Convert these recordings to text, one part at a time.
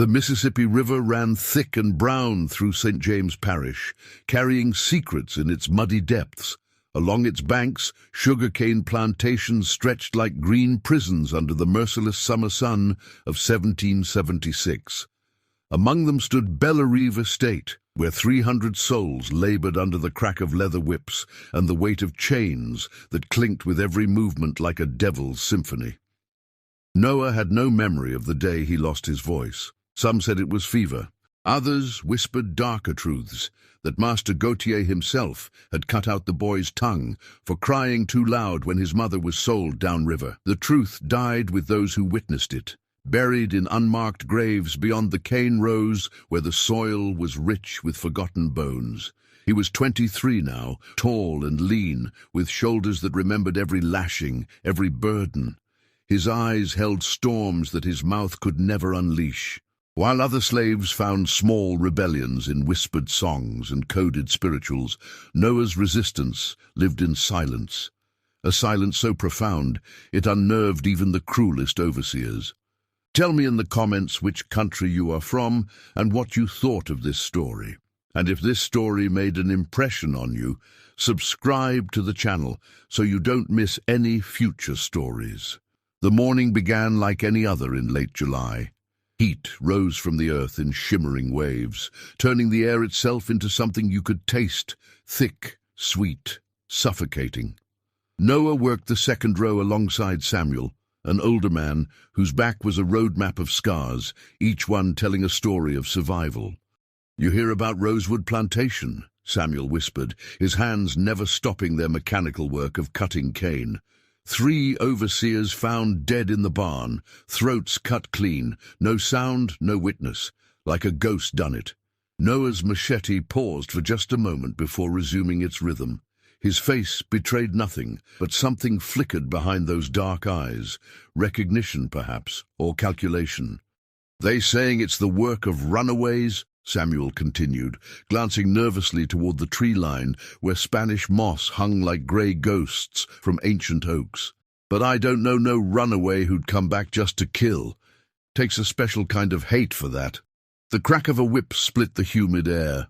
The Mississippi River ran thick and brown through St. James Parish, carrying secrets in its muddy depths. Along its banks, sugarcane plantations stretched like green prisons under the merciless summer sun of 1776. Among them stood Bellerive Estate, where 300 souls labored under the crack of leather whips and the weight of chains that clinked with every movement like a devil's symphony. Noah had no memory of the day he lost his voice. Some said it was fever. Others whispered darker truths, that Master Gautier himself had cut out the boy's tongue for crying too loud when his mother was sold downriver. The truth died with those who witnessed it, buried in unmarked graves beyond the cane rows where the soil was rich with forgotten bones. He was 23 now, tall and lean, with shoulders that remembered every lashing, every burden. His eyes held storms that his mouth could never unleash. While other slaves found small rebellions in whispered songs and coded spirituals, Noah's resistance lived in silence, a silence so profound it unnerved even the cruelest overseers. Tell me in the comments which country you are from and what you thought of this story. And if this story made an impression on you, subscribe to the channel so you don't miss any future stories. The morning began like any other in late July. Heat rose from the earth in shimmering waves, turning the air itself into something you could taste, thick, sweet, suffocating. Noah worked the second row alongside Samuel, an older man whose back was a road map of scars, each one telling a story of survival. "You hear about Rosewood Plantation?" Samuel whispered, his hands never stopping their mechanical work of cutting cane. 3 overseers found dead in the barn, throats cut clean, no sound, no witness, like a ghost done it. Noah's machete paused for just a moment before resuming its rhythm. His face betrayed nothing, but something flickered behind those dark eyes, recognition perhaps, or calculation. "They saying it's the work of runaways?" Samuel continued, glancing nervously toward the tree line where Spanish moss hung like grey ghosts from ancient oaks. "But I don't know no runaway who'd come back just to kill. Takes a special kind of hate for that." The crack of a whip split the humid air.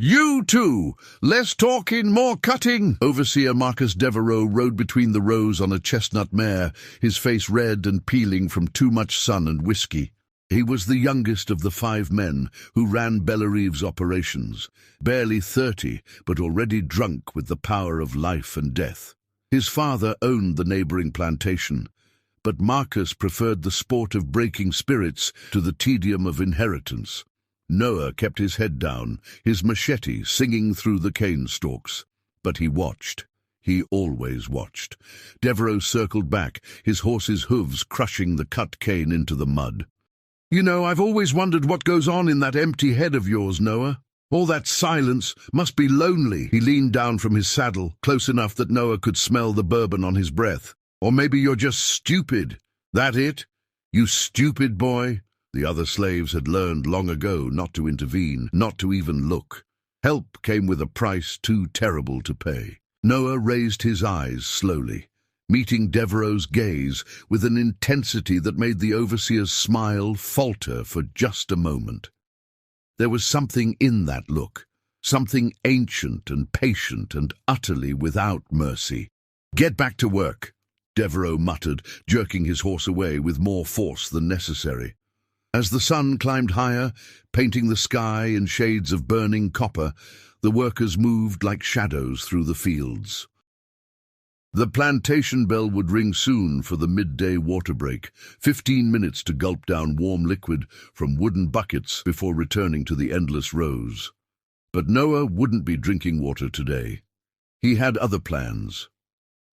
"You two! Less talking, more cutting!" Overseer Marcus Devereaux rode between the rows on a chestnut mare, his face red and peeling from too much sun and whiskey. He was the youngest of the 5 men who ran Bellerive's operations, barely 30, but already drunk with the power of life and death. His father owned the neighboring plantation, but Marcus preferred the sport of breaking spirits to the tedium of inheritance. Noah kept his head down, his machete singing through the cane stalks. But he watched. He always watched. Devereaux circled back, his horse's hooves crushing the cut cane into the mud. "You know, I've always wondered what goes on in that empty head of yours, Noah. All that silence must be lonely." He leaned down from his saddle, close enough that Noah could smell the bourbon on his breath. "Or maybe you're just stupid. That it? You stupid boy?" The other slaves had learned long ago not to intervene, not to even look. Help came with a price too terrible to pay. Noah raised his eyes slowly, meeting Devereaux's gaze with an intensity that made the overseer's smile falter for just a moment. There was something in that look, something ancient and patient and utterly without mercy. "Get back to work," Devereaux muttered, jerking his horse away with more force than necessary. As the sun climbed higher, painting the sky in shades of burning copper, the workers moved like shadows through the fields. The plantation bell would ring soon for the midday water break, 15 minutes to gulp down warm liquid from wooden buckets before returning to the endless rows. But Noah wouldn't be drinking water today. He had other plans.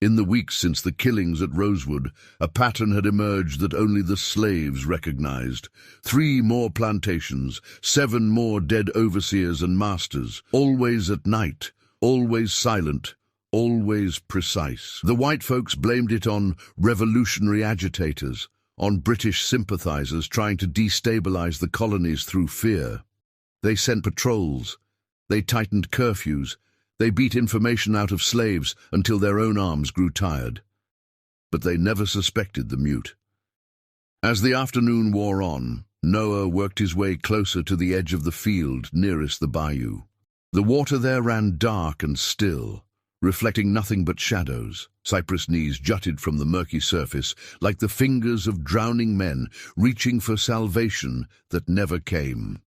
In the weeks since the killings at Rosewood, a pattern had emerged that only the slaves recognized. 3 more plantations, 7 more dead overseers and masters, always at night, always silent, always precise. The white folks blamed it on revolutionary agitators, on British sympathizers trying to destabilize the colonies through fear. They sent patrols. They tightened curfews. They beat information out of slaves until their own arms grew tired. But they never suspected the mute. As the afternoon wore on, Noah worked his way closer to the edge of the field nearest the bayou. The water there ran dark and still, reflecting nothing but shadows. Cypress knees jutted from the murky surface like the fingers of drowning men reaching for salvation that never came.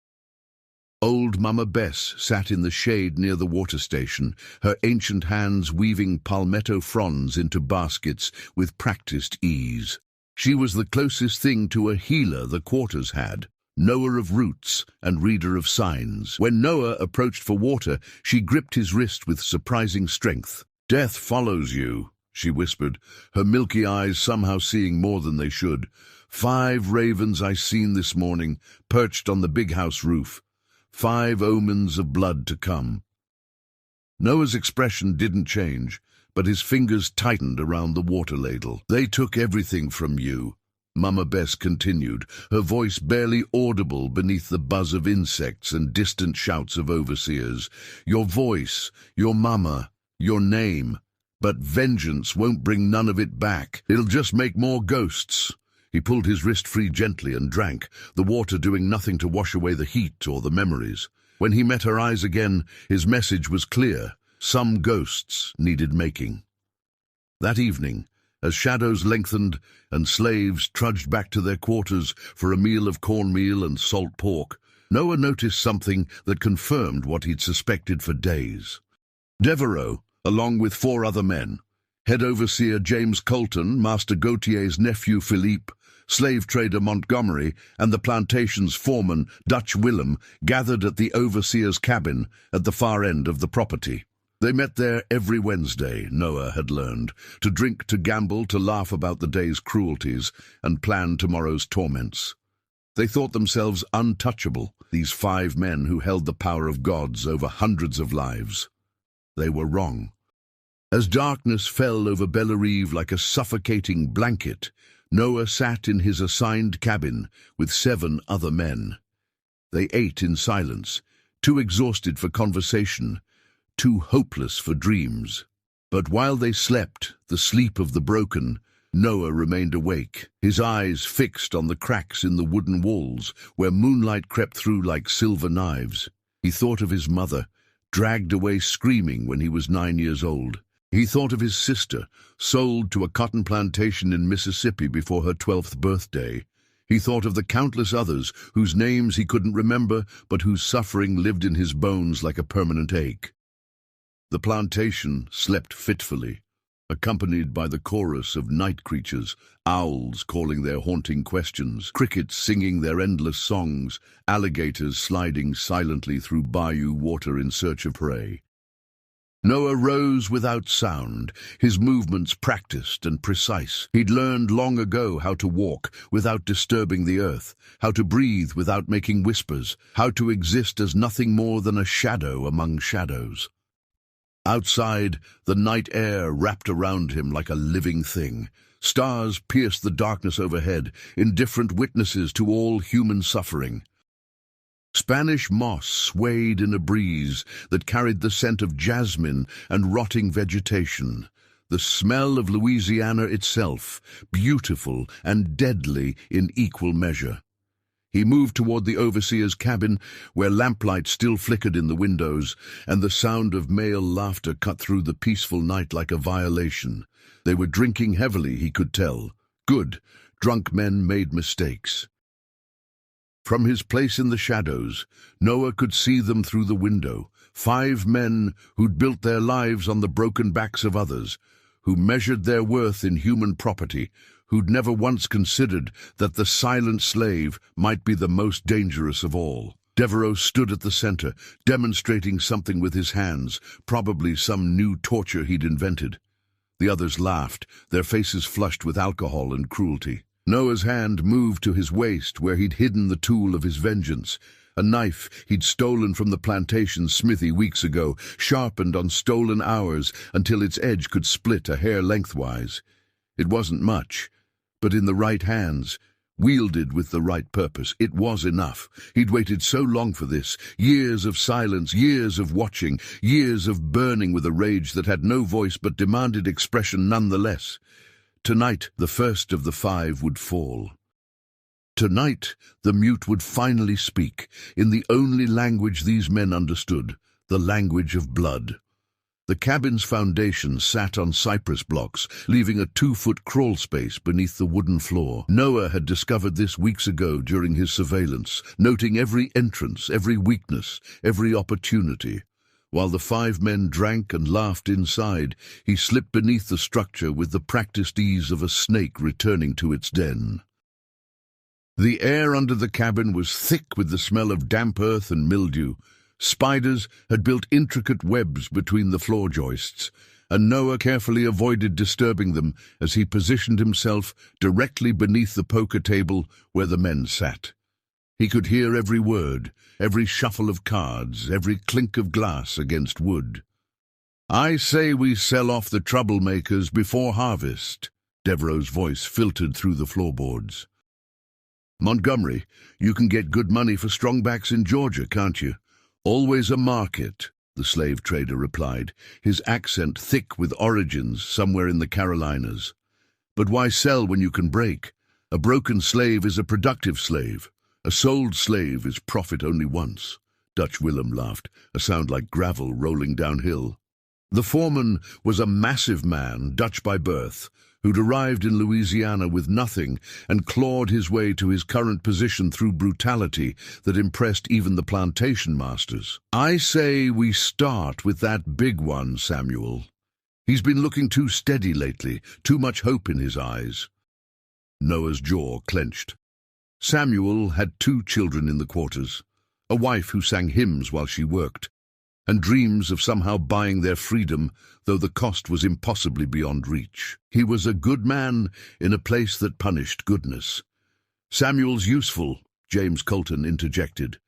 Old Mama Bess sat in the shade near the water station, her ancient hands weaving palmetto fronds into baskets with practiced ease. She was the closest thing to a healer the quarters had, knower of roots and reader of signs. When Noah approached for water, she gripped his wrist with surprising strength. "Death follows you," she whispered, her milky eyes somehow seeing more than they should. "5 ravens I seen this morning, perched on the big house roof. 5 omens of blood to come." Noah's expression didn't change, but his fingers tightened around the water ladle. "They took everything from you," Mama Bess continued, her voice barely audible beneath the buzz of insects and distant shouts of overseers. "Your voice, your mama, your name. But vengeance won't bring none of it back. It'll just make more ghosts." He pulled his wrist free gently and drank, the water doing nothing to wash away the heat or the memories. When he met her eyes again, his message was clear. Some ghosts needed making. That evening, as shadows lengthened and slaves trudged back to their quarters for a meal of cornmeal and salt pork, Noah noticed something that confirmed what he'd suspected for days. Devereaux, along with 4 other men, head overseer James Colton, Master Gautier's nephew Philippe, slave trader Montgomery, and the plantation's foreman, Dutch Willem, gathered at the overseer's cabin at the far end of the property. They met there every Wednesday, Noah had learned, to drink, to gamble, to laugh about the day's cruelties, and plan tomorrow's torments. They thought themselves untouchable, these 5 men who held the power of gods over hundreds of lives. They were wrong. As darkness fell over Bellerive like a suffocating blanket, Noah sat in his assigned cabin with 7 other men. They ate in silence, too exhausted for conversation, too hopeless for dreams. But while they slept, the sleep of the broken, Noah remained awake, his eyes fixed on the cracks in the wooden walls where moonlight crept through like silver knives. He thought of his mother, dragged away screaming when he was 9 years old. He thought of his sister, sold to a cotton plantation in Mississippi before her 12th birthday. He thought of the countless others whose names he couldn't remember, but whose suffering lived in his bones like a permanent ache. The plantation slept fitfully, accompanied by the chorus of night creatures, owls calling their haunting questions, crickets singing their endless songs, alligators sliding silently through bayou water in search of prey. Noah rose without sound, his movements practiced and precise. He'd learned long ago how to walk without disturbing the earth, how to breathe without making whispers, how to exist as nothing more than a shadow among shadows. Outside, the night air wrapped around him like a living thing. Stars pierced the darkness overhead, indifferent witnesses to all human suffering. Spanish moss swayed in a breeze that carried the scent of jasmine and rotting vegetation, the smell of Louisiana itself, beautiful and deadly in equal measure. He moved toward the overseer's cabin, where lamplight still flickered in the windows, and the sound of male laughter cut through the peaceful night like a violation. They were drinking heavily, he could tell. Good, drunk men made mistakes. From his place in the shadows, Noah could see them through the window, 5 men who'd built their lives on the broken backs of others, who measured their worth in human property, who'd never once considered that the silent slave might be the most dangerous of all. Devereaux stood at the center, demonstrating something with his hands, probably some new torture he'd invented. The others laughed, their faces flushed with alcohol and cruelty. Noah's hand moved to his waist where he'd hidden the tool of his vengeance, a knife he'd stolen from the plantation's smithy weeks ago, sharpened on stolen hours until its edge could split a hair lengthwise. It wasn't much, but in the right hands, wielded with the right purpose, it was enough. He'd waited so long for this, years of silence, years of watching, years of burning with a rage that had no voice but demanded expression nonetheless. Tonight, the first of the 5 would fall. Tonight, the mute would finally speak, in the only language these men understood, the language of blood. The cabin's foundation sat on cypress blocks, leaving a 2-foot crawl space beneath the wooden floor. Noah had discovered this weeks ago during his surveillance, noting every entrance, every weakness, every opportunity. While the 5 men drank and laughed inside, he slipped beneath the structure with the practiced ease of a snake returning to its den. The air under the cabin was thick with the smell of damp earth and mildew. Spiders had built intricate webs between the floor joists, and Noah carefully avoided disturbing them as he positioned himself directly beneath the poker table where the men sat. He could hear every word, every shuffle of cards, every clink of glass against wood. "I say we sell off the troublemakers before harvest," Devereaux's voice filtered through the floorboards. "Montgomery, you can get good money for strongbacks in Georgia, can't you?" "Always a market," the slave trader replied, his accent thick with origins somewhere in the Carolinas. "But why sell when you can break? A broken slave is a productive slave. A sold slave is profit only once." Dutch Willem laughed, a sound like gravel rolling downhill. The foreman was a massive man, Dutch by birth, who'd arrived in Louisiana with nothing and clawed his way to his current position through brutality that impressed even the plantation masters. "I say we start with that big one, Samuel. He's been looking too steady lately, too much hope in his eyes." Noah's jaw clenched. Samuel had 2 children in the quarters, a wife who sang hymns while she worked, and dreams of somehow buying their freedom, though the cost was impossibly beyond reach. He was a good man in a place that punished goodness. "Samuel's useful," James Colton interjected.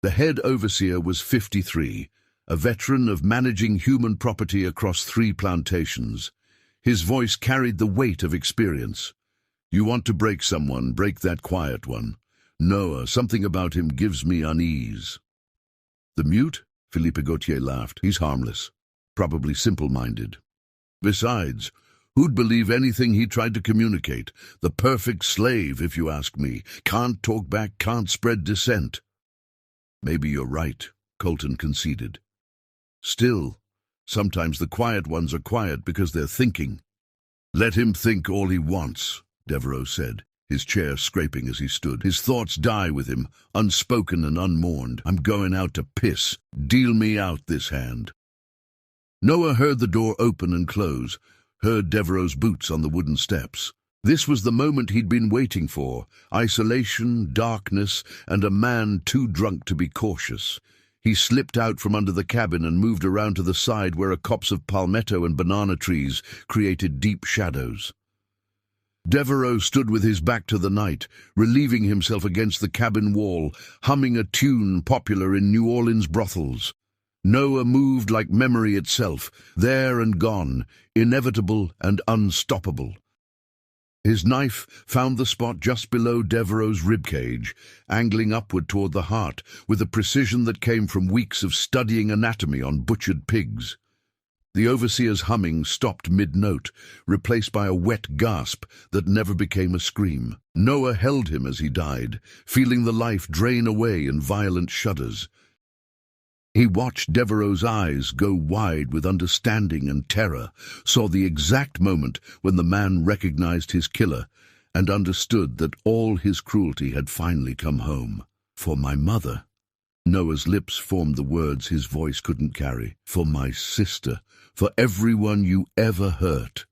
The head overseer was 53, a veteran of managing human property across 3 plantations. His voice carried the weight of experience. "You want to break someone, break that quiet one. Noah, something about him gives me unease." "The mute?" Philippe Gautier laughed. "He's harmless, probably simple-minded. Besides, who'd believe anything he tried to communicate? The perfect slave, if you ask me. Can't talk back, can't spread dissent." "Maybe you're right," Colton conceded. "Still, sometimes the quiet ones are quiet because they're thinking." "Let him think all he wants," Devereaux said, his chair scraping as he stood. "His thoughts die with him, unspoken and unmourned. I'm going out to piss. Deal me out this hand." Noah heard the door open and close, heard Devereaux's boots on the wooden steps. This was the moment he'd been waiting for: isolation, darkness, and a man too drunk to be cautious. He slipped out from under the cabin and moved around to the side where a copse of palmetto and banana trees created deep shadows. Devereaux stood with his back to the night, relieving himself against the cabin wall, humming a tune popular in New Orleans brothels. Noah moved like memory itself, there and gone, inevitable and unstoppable. His knife found the spot just below Devereaux's ribcage, angling upward toward the heart, with a precision that came from weeks of studying anatomy on butchered pigs. The overseer's humming stopped mid-note, replaced by a wet gasp that never became a scream. Noah held him as he died, feeling the life drain away in violent shudders. He watched Devereaux's eyes go wide with understanding and terror, saw the exact moment when the man recognized his killer, and understood that all his cruelty had finally come home. "For my mother." Noah's lips formed the words his voice couldn't carry. "For my sister. For everyone you ever hurt."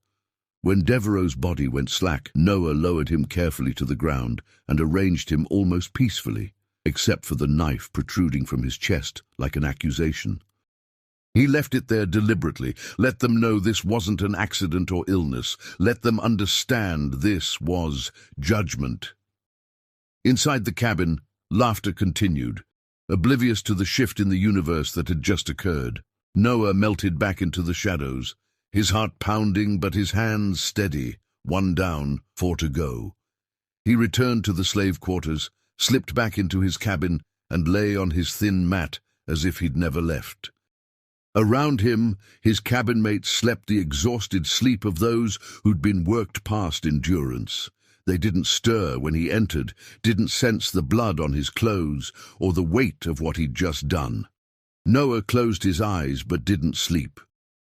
When Devereaux's body went slack, Noah lowered him carefully to the ground and arranged him almost peacefully, except for the knife protruding from his chest like an accusation. He left it there deliberately, let them know this wasn't an accident or illness, let them understand this was judgment. Inside the cabin, laughter continued, oblivious to the shift in the universe that had just occurred. Noah melted back into the shadows, his heart pounding but his hands steady, 1 down, 4 to go. He returned to the slave quarters, slipped back into his cabin, and lay on his thin mat as if he'd never left. Around him, his cabin mates slept the exhausted sleep of those who'd been worked past endurance. They didn't stir when he entered, didn't sense the blood on his clothes or the weight of what he'd just done. Noah closed his eyes but didn't sleep.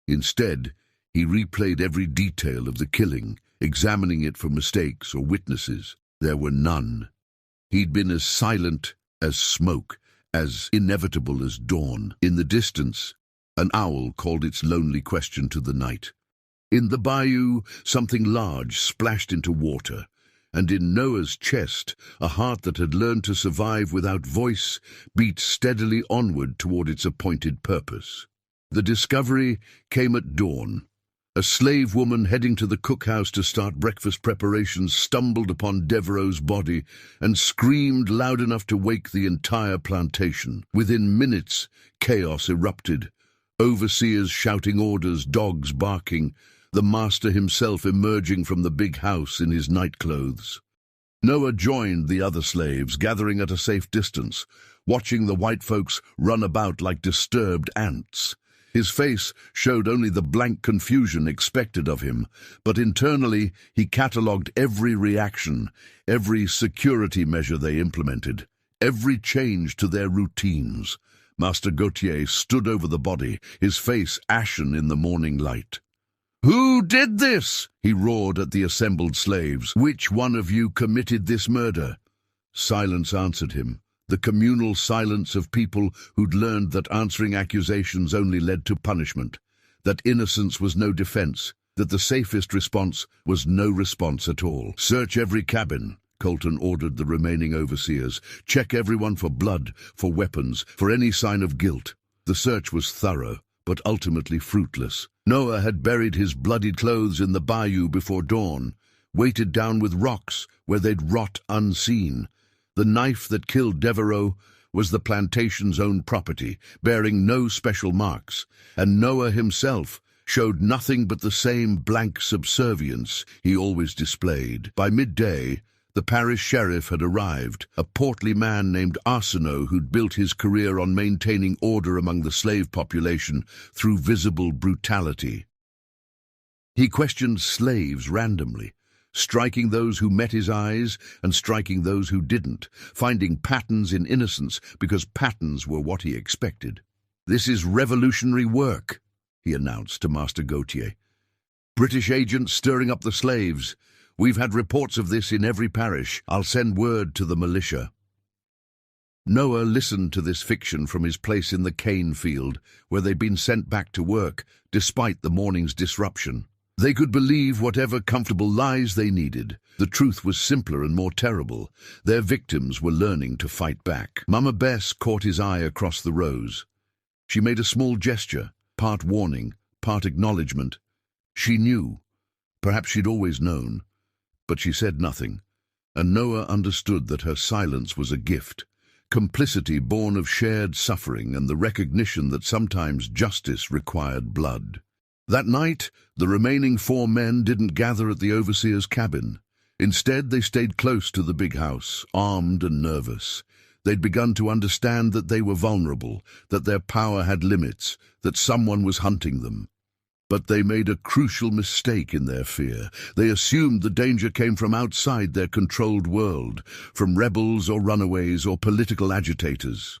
Instead, he replayed every detail of the killing, examining it for mistakes or witnesses. There were none. He'd been as silent as smoke, as inevitable as dawn. In the distance, an owl called its lonely question to the night. In the bayou, something large splashed into water, and in Noah's chest, a heart that had learned to survive without voice beat steadily onward toward its appointed purpose. The discovery came at dawn. A slave woman heading to the cookhouse to start breakfast preparations stumbled upon Devereaux's body and screamed loud enough to wake the entire plantation. Within minutes, chaos erupted. Overseers shouting orders, dogs barking, the master himself emerging from the big house in his nightclothes. Noah joined the other slaves, gathering at a safe distance, watching the white folks run about like disturbed ants. His face showed only the blank confusion expected of him, but internally he catalogued every reaction, every security measure they implemented, every change to their routines. Master Gauthier stood over the body, his face ashen in the morning light. "Who did this?" he roared at the assembled slaves. "Which one of you committed this murder?" Silence answered him. The communal silence of people who'd learned that answering accusations only led to punishment, that innocence was no defense, that the safest response was no response at all. "Search every cabin," Colton ordered the remaining overseers. "Check everyone for blood, for weapons, for any sign of guilt." The search was thorough, but ultimately fruitless. Noah had buried his bloodied clothes in the bayou before dawn, weighted down with rocks where they'd rot unseen. The knife that killed Devereaux was the plantation's own property, bearing no special marks, and Noah himself showed nothing but the same blank subservience he always displayed. By midday, the parish sheriff had arrived, a portly man named Arsenault who'd built his career on maintaining order among the slave population through visible brutality. He questioned slaves randomly, striking those who met his eyes and striking those who didn't, finding patterns in innocence because patterns were what he expected. "This is revolutionary work," he announced to Master Gauthier. "British agents stirring up the slaves. We've had reports of this in every parish. I'll send word to the militia." Noah listened to this fiction from his place in the cane field, where they'd been sent back to work, despite the morning's disruption. They could believe whatever comfortable lies they needed. The truth was simpler and more terrible. Their victims were learning to fight back. Mama Bess caught his eye across the rows. She made a small gesture, part warning, part acknowledgement. She knew. Perhaps she'd always known. But she said nothing, and Noah understood that her silence was a gift, complicity born of shared suffering and the recognition that sometimes justice required blood. That night, the remaining 4 men didn't gather at the overseer's cabin. Instead, they stayed close to the big house, armed and nervous. They'd begun to understand that they were vulnerable, that their power had limits, that someone was hunting them. But they made a crucial mistake in their fear. They assumed the danger came from outside their controlled world, from rebels or runaways or political agitators.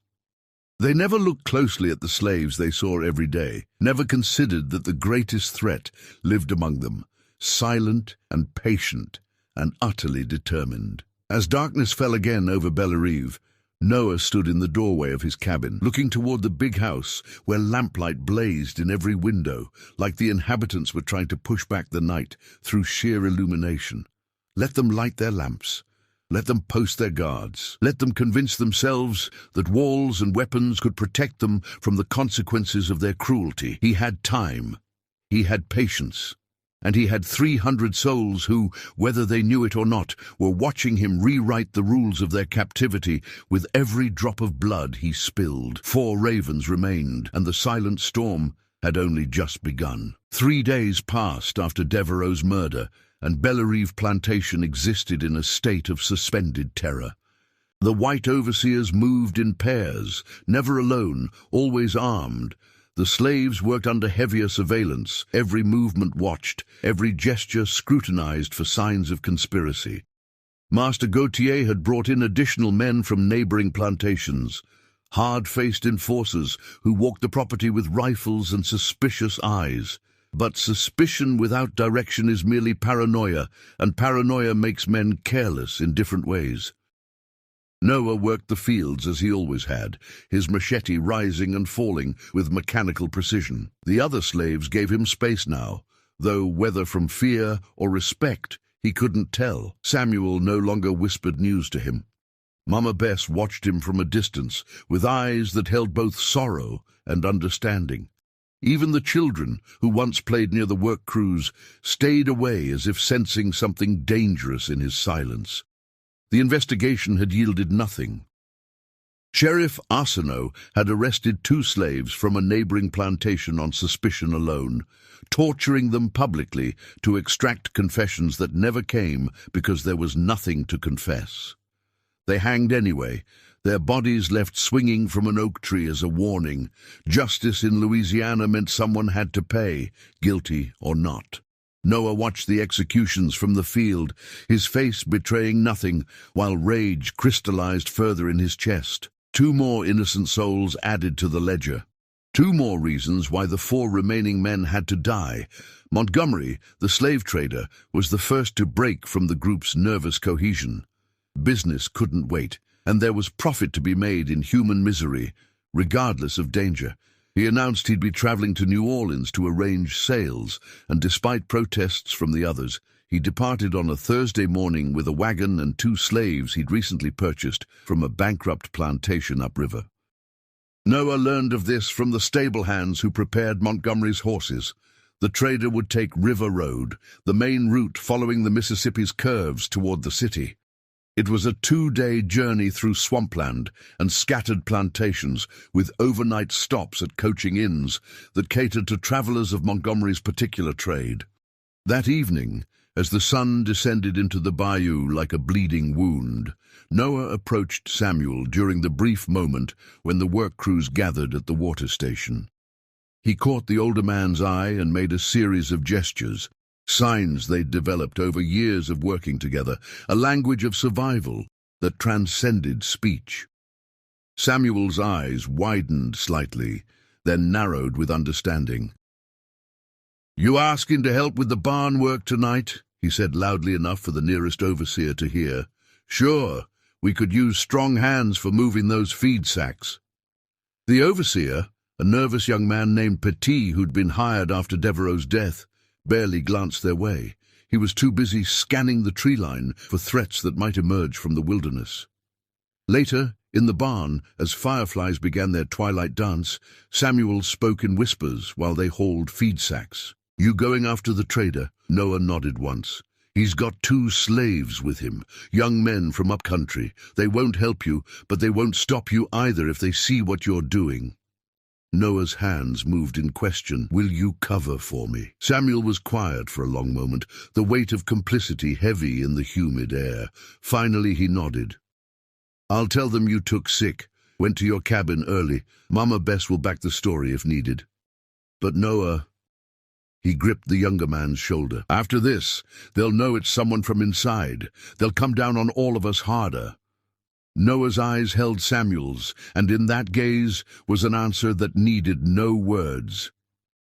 They never looked closely at the slaves they saw every day, never considered that the greatest threat lived among them, silent and patient and utterly determined. As darkness fell again over Bellerive, Noah stood in the doorway of his cabin, looking toward the big house where lamplight blazed in every window, like the inhabitants were trying to push back the night through sheer illumination. Let them light their lamps. Let them post their guards. Let them convince themselves that walls and weapons could protect them from the consequences of their cruelty. He had time. He had patience. And he had 300 souls who, whether they knew it or not, were watching him rewrite the rules of their captivity with every drop of blood he spilled. 4 ravens remained, and the silent storm had only just begun. 3 days passed after Devereaux's murder, and Bellerive plantation existed in a state of suspended terror. The white overseers moved in pairs, never alone, always armed. The slaves worked under heavier surveillance, every movement watched, every gesture scrutinized for signs of conspiracy. Master Gautier had brought in additional men from neighboring plantations, hard-faced enforcers who walked the property with rifles and suspicious eyes. But suspicion without direction is merely paranoia, and paranoia makes men careless in different ways. Noah worked the fields as he always had, his machete rising and falling with mechanical precision. The other slaves gave him space now, though whether from fear or respect, he couldn't tell. Samuel no longer whispered news to him. Mama Bess watched him from a distance, with eyes that held both sorrow and understanding. Even the children, who once played near the work crews, stayed away as if sensing something dangerous in his silence. The investigation had yielded nothing. Sheriff Arsenault had arrested 2 slaves from a neighboring plantation on suspicion alone, torturing them publicly to extract confessions that never came because there was nothing to confess. They hanged anyway, their bodies left swinging from an oak tree as a warning. Justice in Louisiana meant someone had to pay, guilty or not. Noah watched the executions from the field, his face betraying nothing, while rage crystallized further in his chest. 2 more innocent souls added to the ledger. 2 more reasons why the 4 remaining men had to die. Montgomery, the slave trader, was the first to break from the group's nervous cohesion. Business couldn't wait, and there was profit to be made in human misery, regardless of danger. He announced he'd be traveling to New Orleans to arrange sales, and despite protests from the others, he departed on a Thursday morning with a wagon and 2 slaves he'd recently purchased from a bankrupt plantation upriver. Noah learned of this from the stable hands who prepared Montgomery's horses. The trader would take River Road, the main route following the Mississippi's curves toward the city. It was a 2-day journey through swampland and scattered plantations, with overnight stops at coaching inns that catered to travelers of Montgomery's particular trade. That evening, as the sun descended into the bayou like a bleeding wound, Noah approached Samuel during the brief moment when the work crews gathered at the water station. He caught the older man's eye and made a series of gestures, signs they'd developed over years of working together, a language of survival that transcended speech. Samuel's eyes widened slightly, then narrowed with understanding. "You asking to help with the barn work tonight?" he said loudly enough for the nearest overseer to hear. "Sure, we could use strong hands for moving those feed sacks." The overseer, a nervous young man named Petit who'd been hired after Devereaux's death, barely glanced their way. He was too busy scanning the tree line for threats that might emerge from the wilderness. Later, in the barn, as fireflies began their twilight dance, Samuel spoke in whispers while they hauled feed sacks. "You going after the trader?" Noah nodded once. "He's got 2 slaves with him, young men from upcountry. They won't help you, but they won't stop you either if they see what you're doing." Noah's hands moved in question. "Will you cover for me?" Samuel was quiet for a long moment, the weight of complicity heavy in the humid air. Finally he nodded. "I'll tell them you took sick, went to your cabin early. Mama Bess will back the story if needed." "But Noah..." He gripped the younger man's shoulder. "After this, they'll know it's someone from inside. They'll come down on all of us harder." Noah's eyes held Samuel's, and in that gaze was an answer that needed no words.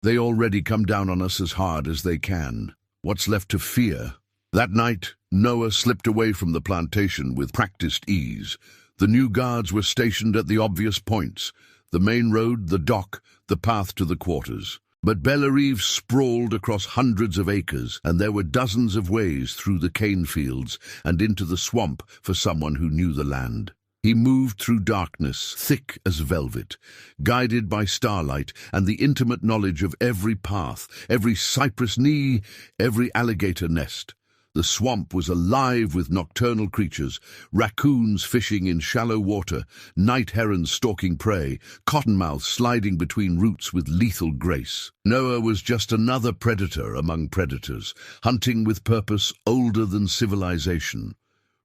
"They already come down on us as hard as they can. What's left to fear?" That night, Noah slipped away from the plantation with practiced ease. The new guards were stationed at the obvious points: the main road, the dock, the path to the quarters. But Bellerive sprawled across hundreds of acres, and there were dozens of ways through the cane fields and into the swamp for someone who knew the land. He moved through darkness, thick as velvet, guided by starlight and the intimate knowledge of every path, every cypress knee, every alligator nest. The swamp was alive with nocturnal creatures, raccoons fishing in shallow water, night herons stalking prey, cottonmouths sliding between roots with lethal grace. Noah was just another predator among predators, hunting with purpose older than civilization.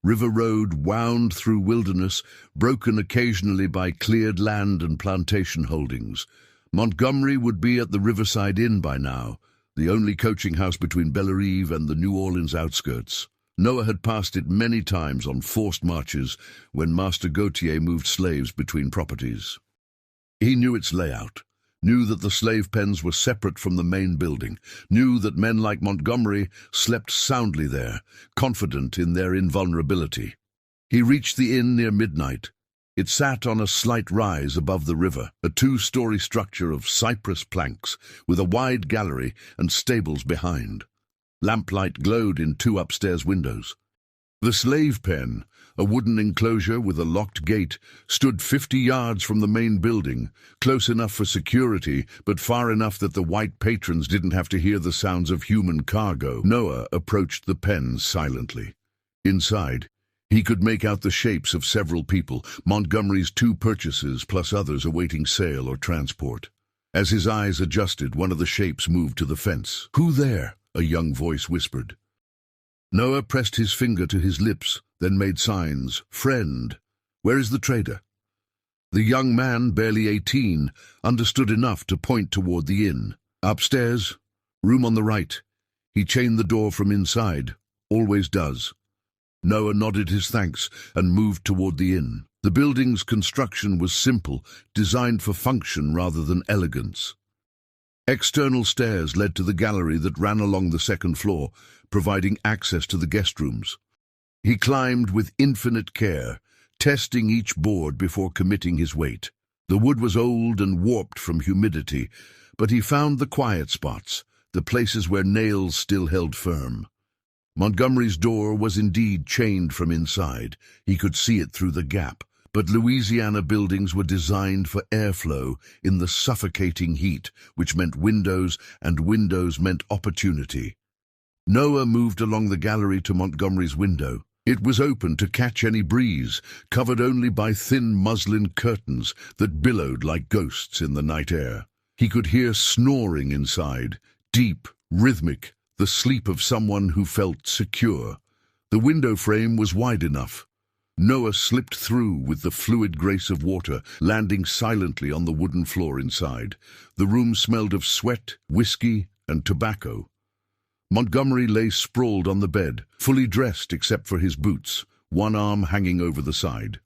River Road wound through wilderness, broken occasionally by cleared land and plantation holdings. Montgomery would be at the Riverside Inn by now, the only coaching house between Bellerive and the New Orleans outskirts. Noah had passed it many times on forced marches when Master Gautier moved slaves between properties. He knew its layout, knew that the slave pens were separate from the main building, knew that men like Montgomery slept soundly there, confident in their invulnerability. He reached the inn near midnight. It sat on a slight rise above the river, a two-story structure of cypress planks with a wide gallery and stables behind. Lamplight glowed in two upstairs windows. The slave pen, a wooden enclosure with a locked gate, stood 50 yards from the main building, close enough for security, but far enough that the white patrons didn't have to hear the sounds of human cargo. Noah approached the pen silently. Inside, he could make out the shapes of several people, Montgomery's 2 purchases plus others awaiting sale or transport. As his eyes adjusted, one of the shapes moved to the fence. "Who there?" a young voice whispered. Noah pressed his finger to his lips, then made signs. "Friend, where is the trader?" The young man, barely 18, understood enough to point toward the inn. "Upstairs, room on the right." He chained the door from inside, always does. Noah nodded his thanks and moved toward the inn. The building's construction was simple, designed for function rather than elegance. External stairs led to the gallery that ran along the second floor, providing access to the guest rooms. He climbed with infinite care, testing each board before committing his weight. The wood was old and warped from humidity, but he found the quiet spots, the places where nails still held firm. Montgomery's door was indeed chained from inside. He could see it through the gap. But Louisiana buildings were designed for airflow in the suffocating heat, which meant windows, and windows meant opportunity. Noah moved along the gallery to Montgomery's window. It was open to catch any breeze, covered only by thin muslin curtains that billowed like ghosts in the night air. He could hear snoring inside, deep, rhythmic, the sleep of someone who felt secure. The window frame was wide enough. Noah slipped through with the fluid grace of water, landing silently on the wooden floor inside. The room smelled of sweat, whiskey, and tobacco. Montgomery lay sprawled on the bed, fully dressed except for his boots, one arm hanging over the side.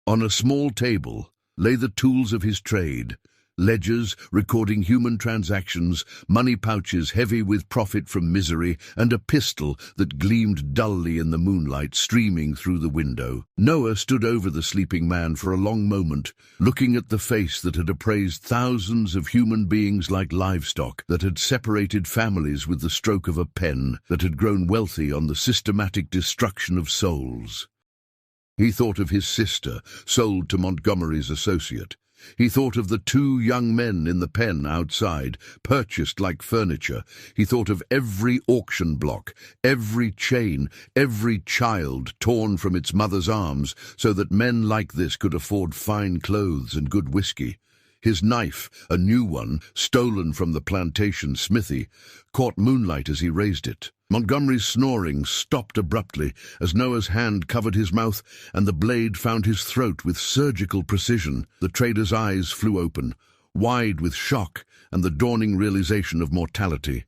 On a small table lay the tools of his trade, ledgers recording human transactions, money pouches heavy with profit from misery, and a pistol that gleamed dully in the moonlight streaming through the window. Noah stood over the sleeping man for a long moment, looking at the face that had appraised thousands of human beings like livestock, that had separated families with the stroke of a pen, that had grown wealthy on the systematic destruction of souls. He thought of his sister, sold to Montgomery's associate. He thought of the 2 young men in the pen outside, purchased like furniture. He thought of every auction block, every chain, every child torn from its mother's arms so that men like this could afford fine clothes and good whiskey. His knife, a new one, stolen from the plantation smithy, caught moonlight as he raised it. Montgomery's snoring stopped abruptly as Noah's hand covered his mouth and the blade found his throat with surgical precision. The trader's eyes flew open, wide with shock and the dawning realization of mortality.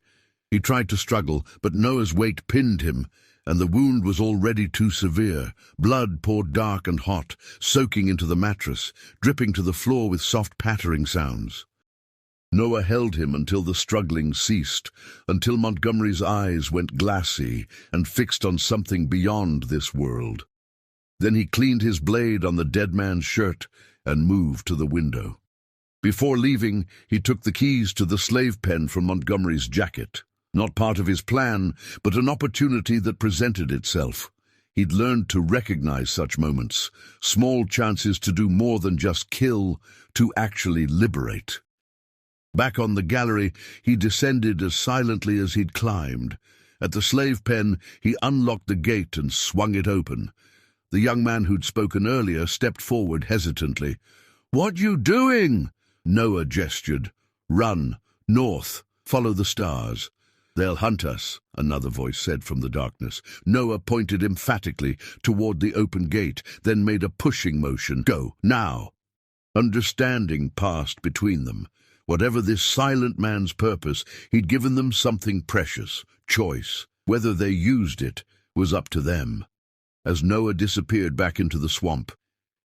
He tried to struggle, but Noah's weight pinned him, and the wound was already too severe. Blood poured dark and hot, soaking into the mattress, dripping to the floor with soft pattering sounds. Noah held him until the struggling ceased, until Montgomery's eyes went glassy and fixed on something beyond this world. Then he cleaned his blade on the dead man's shirt and moved to the window. Before leaving, he took the keys to the slave pen from Montgomery's jacket. Not part of his plan, but an opportunity that presented itself. He'd learned to recognize such moments, small chances to do more than just kill, to actually liberate. Back on the gallery, he descended as silently as he'd climbed. At the slave pen, he unlocked the gate and swung it open. The young man who'd spoken earlier stepped forward hesitantly. "What you doing?" Noah gestured. "Run, north, follow the stars." "They'll hunt us," another voice said from the darkness. Noah pointed emphatically toward the open gate, then made a pushing motion. "Go, now." Understanding passed between them. Whatever this silent man's purpose, he'd given them something precious, choice. Whether they used it was up to them. As Noah disappeared back into the swamp,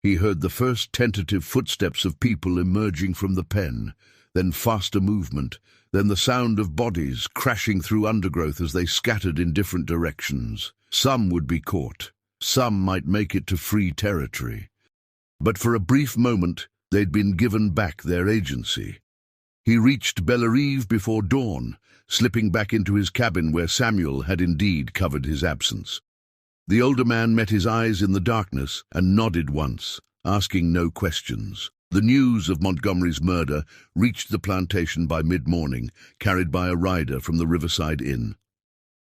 he heard the first tentative footsteps of people emerging from the pen, then faster movement, then the sound of bodies crashing through undergrowth as they scattered in different directions. Some would be caught. Some might make it to free territory. But for a brief moment, they'd been given back their agency. He reached Bellerive before dawn, slipping back into his cabin where Samuel had indeed covered his absence. The older man met his eyes in the darkness and nodded once, asking no questions. The news of Montgomery's murder reached the plantation by mid-morning, carried by a rider from the Riverside Inn.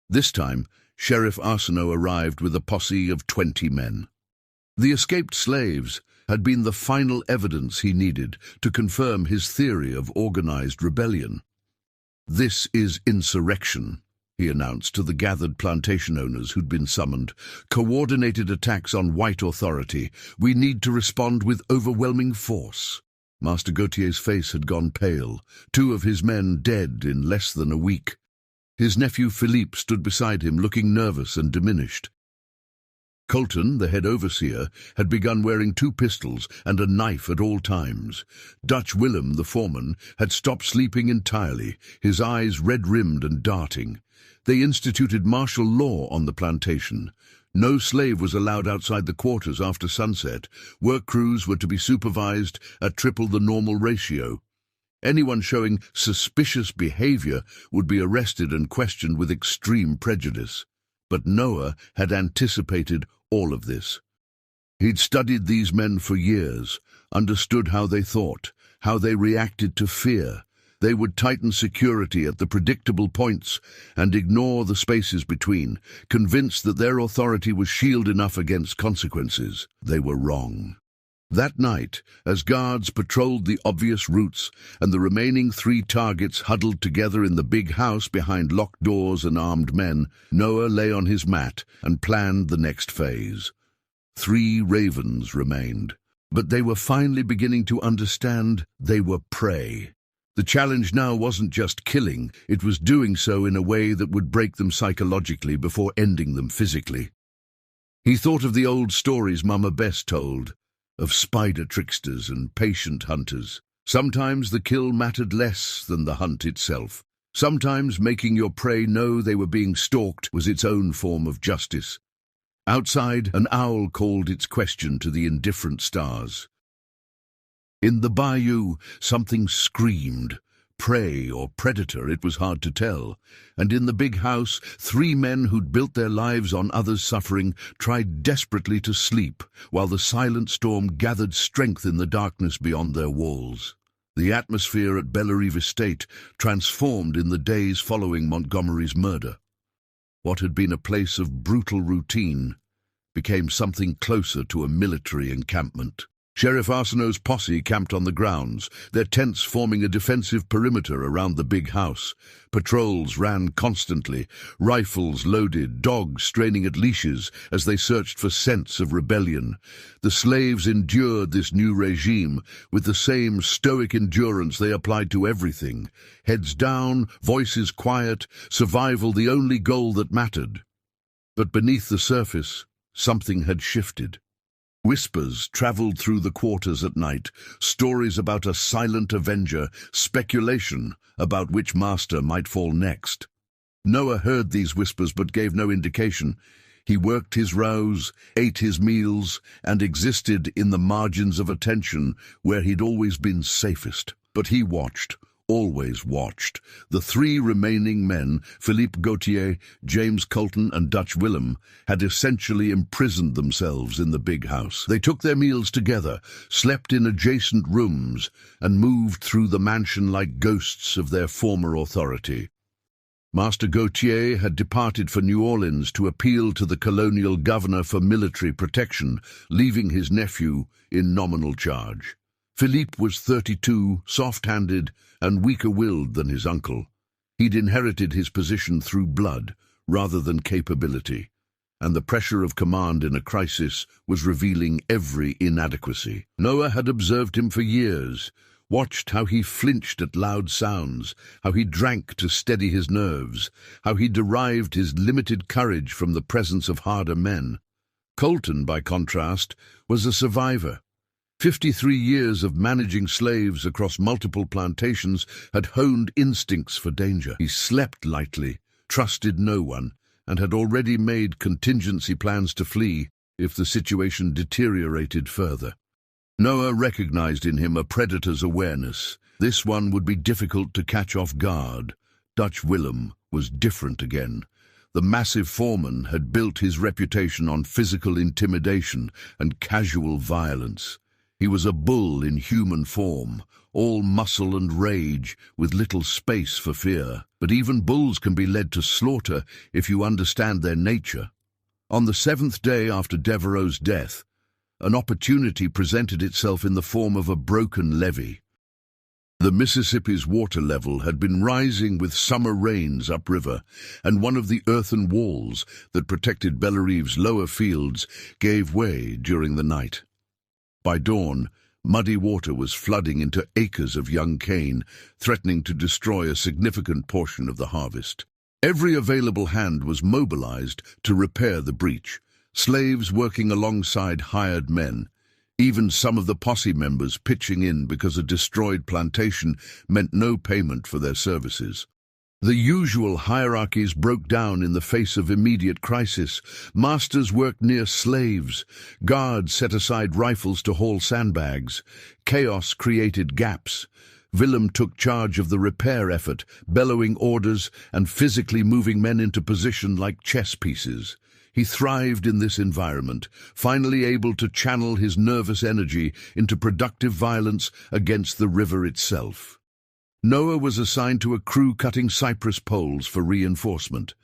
This time, Sheriff Arsenault arrived with a posse of 20 men. The escaped slaves had been the final evidence he needed to confirm his theory of organized rebellion. "This is insurrection," he announced to the gathered plantation owners who'd been summoned. "Coordinated attacks on white authority. We need to respond with overwhelming force." Master Gautier's face had gone pale, 2 of his men dead in less than a week. His nephew Philippe stood beside him, looking nervous and diminished. Colton, the head overseer, had begun wearing 2 pistols and a knife at all times. Dutch Willem, the foreman, had stopped sleeping entirely, his eyes red-rimmed and darting. They instituted martial law on the plantation. No slave was allowed outside the quarters after sunset. Work crews were to be supervised at triple the normal ratio. Anyone showing suspicious behavior would be arrested and questioned with extreme prejudice. But Noah had anticipated all of this. He'd studied these men for years, understood how they thought, how they reacted to fear. They would tighten security at the predictable points and ignore the spaces between, convinced that their authority was shield enough against consequences. They were wrong. That night, as guards patrolled the obvious routes and the remaining 3 targets huddled together in the big house behind locked doors and armed men, Noah lay on his mat and planned the next phase. 3 ravens remained, but they were finally beginning to understand they were prey. The challenge now wasn't just killing, it was doing so in a way that would break them psychologically before ending them physically. He thought of the old stories Mama Bess told, of spider tricksters and patient hunters. Sometimes the kill mattered less than the hunt itself. Sometimes making your prey know they were being stalked was its own form of justice. Outside, an owl called its question to the indifferent stars. In the bayou, something screamed. Prey or predator, it was hard to tell. And in the big house, 3 men who'd built their lives on others' suffering tried desperately to sleep, while the silent storm gathered strength in the darkness beyond their walls. The atmosphere at Bellerive Estate transformed in the days following Montgomery's murder. What had been a place of brutal routine became something closer to a military encampment. Sheriff Arsenault's posse camped on the grounds, their tents forming a defensive perimeter around the big house. Patrols ran constantly, rifles loaded, dogs straining at leashes as they searched for scents of rebellion. The slaves endured this new regime with the same stoic endurance they applied to everything. Heads down, voices quiet, survival the only goal that mattered. But beneath the surface, something had shifted. Whispers traveled through the quarters at night, stories about a silent avenger, speculation about which master might fall next. Noah heard these whispers but gave no indication. He worked his rows, ate his meals, and existed in the margins of attention where he'd always been safest. But he watched. Always watched. The 3 remaining men, Philippe Gautier, James Colton, and Dutch Willem, had essentially imprisoned themselves in the big house. They took their meals together, slept in adjacent rooms, and moved through the mansion like ghosts of their former authority. Master Gautier had departed for New Orleans to appeal to the colonial governor for military protection, leaving his nephew in nominal charge. Philippe was 32, soft-handed, and weaker-willed than his uncle. He'd inherited his position through blood, rather than capability, and the pressure of command in a crisis was revealing every inadequacy. Noah had observed him for years, watched how he flinched at loud sounds, how he drank to steady his nerves, how he derived his limited courage from the presence of harder men. Colton, by contrast, was a survivor. 53 years of managing slaves across multiple plantations had honed instincts for danger. He slept lightly, trusted no one, and had already made contingency plans to flee if the situation deteriorated further. Noah recognized in him a predator's awareness. This one would be difficult to catch off guard. Dutch Willem was different again. The massive foreman had built his reputation on physical intimidation and casual violence. He was a bull in human form, all muscle and rage, with little space for fear. But even bulls can be led to slaughter if you understand their nature. On the 7th day after Devereaux's death, an opportunity presented itself in the form of a broken levee. The Mississippi's water level had been rising with summer rains upriver, and one of the earthen walls that protected Bellerive's lower fields gave way during the night. By dawn, muddy water was flooding into acres of young cane, threatening to destroy a significant portion of the harvest. Every available hand was mobilized to repair the breach, slaves working alongside hired men, even some of the posse members pitching in because a destroyed plantation meant no payment for their services. The usual hierarchies broke down in the face of immediate crisis. Masters worked near slaves. Guards set aside rifles to haul sandbags. Chaos created gaps. Willem took charge of the repair effort, bellowing orders and physically moving men into position like chess pieces. He thrived in this environment, finally able to channel his nervous energy into productive violence against the river itself. Noah was assigned to a crew cutting cypress poles for reinforcement.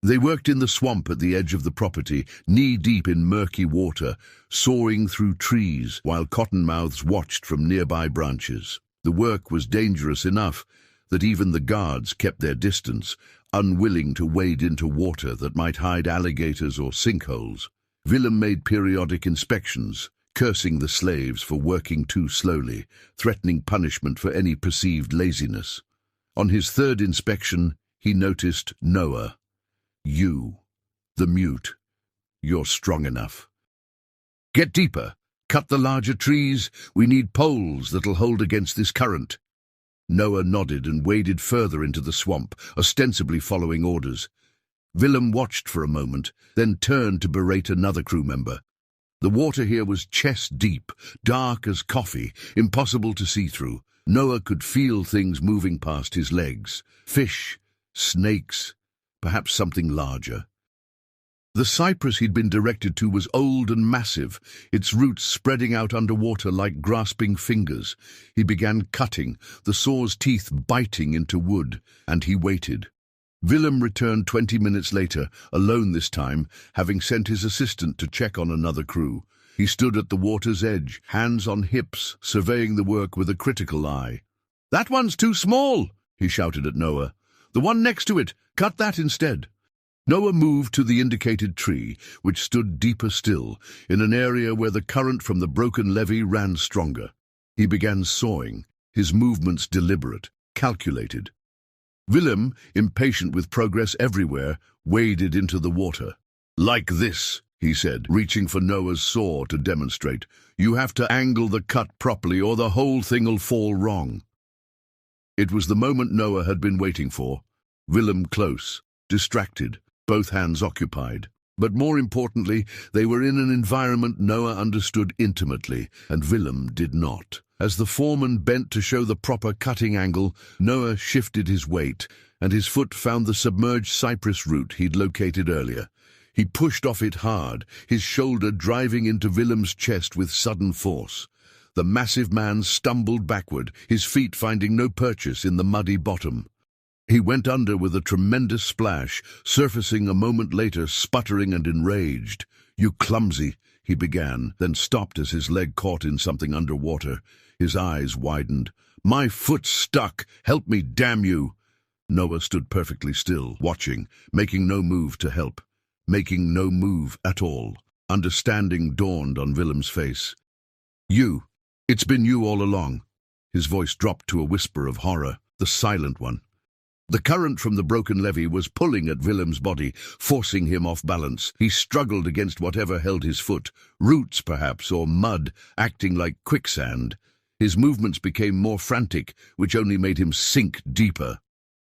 They worked in the swamp at the edge of the property, knee-deep in murky water, sawing through trees while cottonmouths watched from nearby branches. The work was dangerous enough that even the guards kept their distance, unwilling to wade into water that might hide alligators or sinkholes. Willem made periodic inspections, cursing the slaves for working too slowly, threatening punishment for any perceived laziness. On his third inspection, he noticed Noah. "You, the mute, you're strong enough. Get deeper, cut the larger trees, we need poles that'll hold against this current." Noah nodded and waded further into the swamp, ostensibly following orders. Willem watched for a moment, then turned to berate another crew member. The water here was chest-deep, dark as coffee, impossible to see through. Noah could feel things moving past his legs. Fish, snakes, perhaps something larger. The cypress he'd been directed to was old and massive, its roots spreading out underwater like grasping fingers. He began cutting, the saw's teeth biting into wood, and he waited. Willem returned 20 minutes later, alone this time, having sent his assistant to check on another crew. He stood at the water's edge, hands on hips, surveying the work with a critical eye. "That one's too small," he shouted at Noah. "The one next to it, cut that instead." Noah moved to the indicated tree, which stood deeper still, in an area where the current from the broken levee ran stronger. He began sawing, his movements deliberate, calculated. Willem, impatient with progress everywhere, waded into the water. "Like this," he said, reaching for Noah's saw to demonstrate. "You have to angle the cut properly or the whole thing'll fall wrong." It was the moment Noah had been waiting for. Willem close, distracted, both hands occupied. But more importantly, they were in an environment Noah understood intimately, and Willem did not. As the foreman bent to show the proper cutting angle, Noah shifted his weight, and his foot found the submerged cypress root he'd located earlier. He pushed off it hard, his shoulder driving into Willem's chest with sudden force. The massive man stumbled backward, his feet finding no purchase in the muddy bottom. He went under with a tremendous splash, surfacing a moment later, sputtering and enraged. "You clumsy," he began, then stopped as his leg caught in something underwater. His eyes widened. "My foot's stuck! Help me, damn you!" Noah stood perfectly still, watching, making no move to help. Making no move at all. Understanding dawned on Willem's face. "You. It's been you all along." His voice dropped to a whisper of horror, the silent one. The current from the broken levee was pulling at Willem's body, forcing him off balance. He struggled against whatever held his foot, roots perhaps, or mud, acting like quicksand. His movements became more frantic, which only made him sink deeper.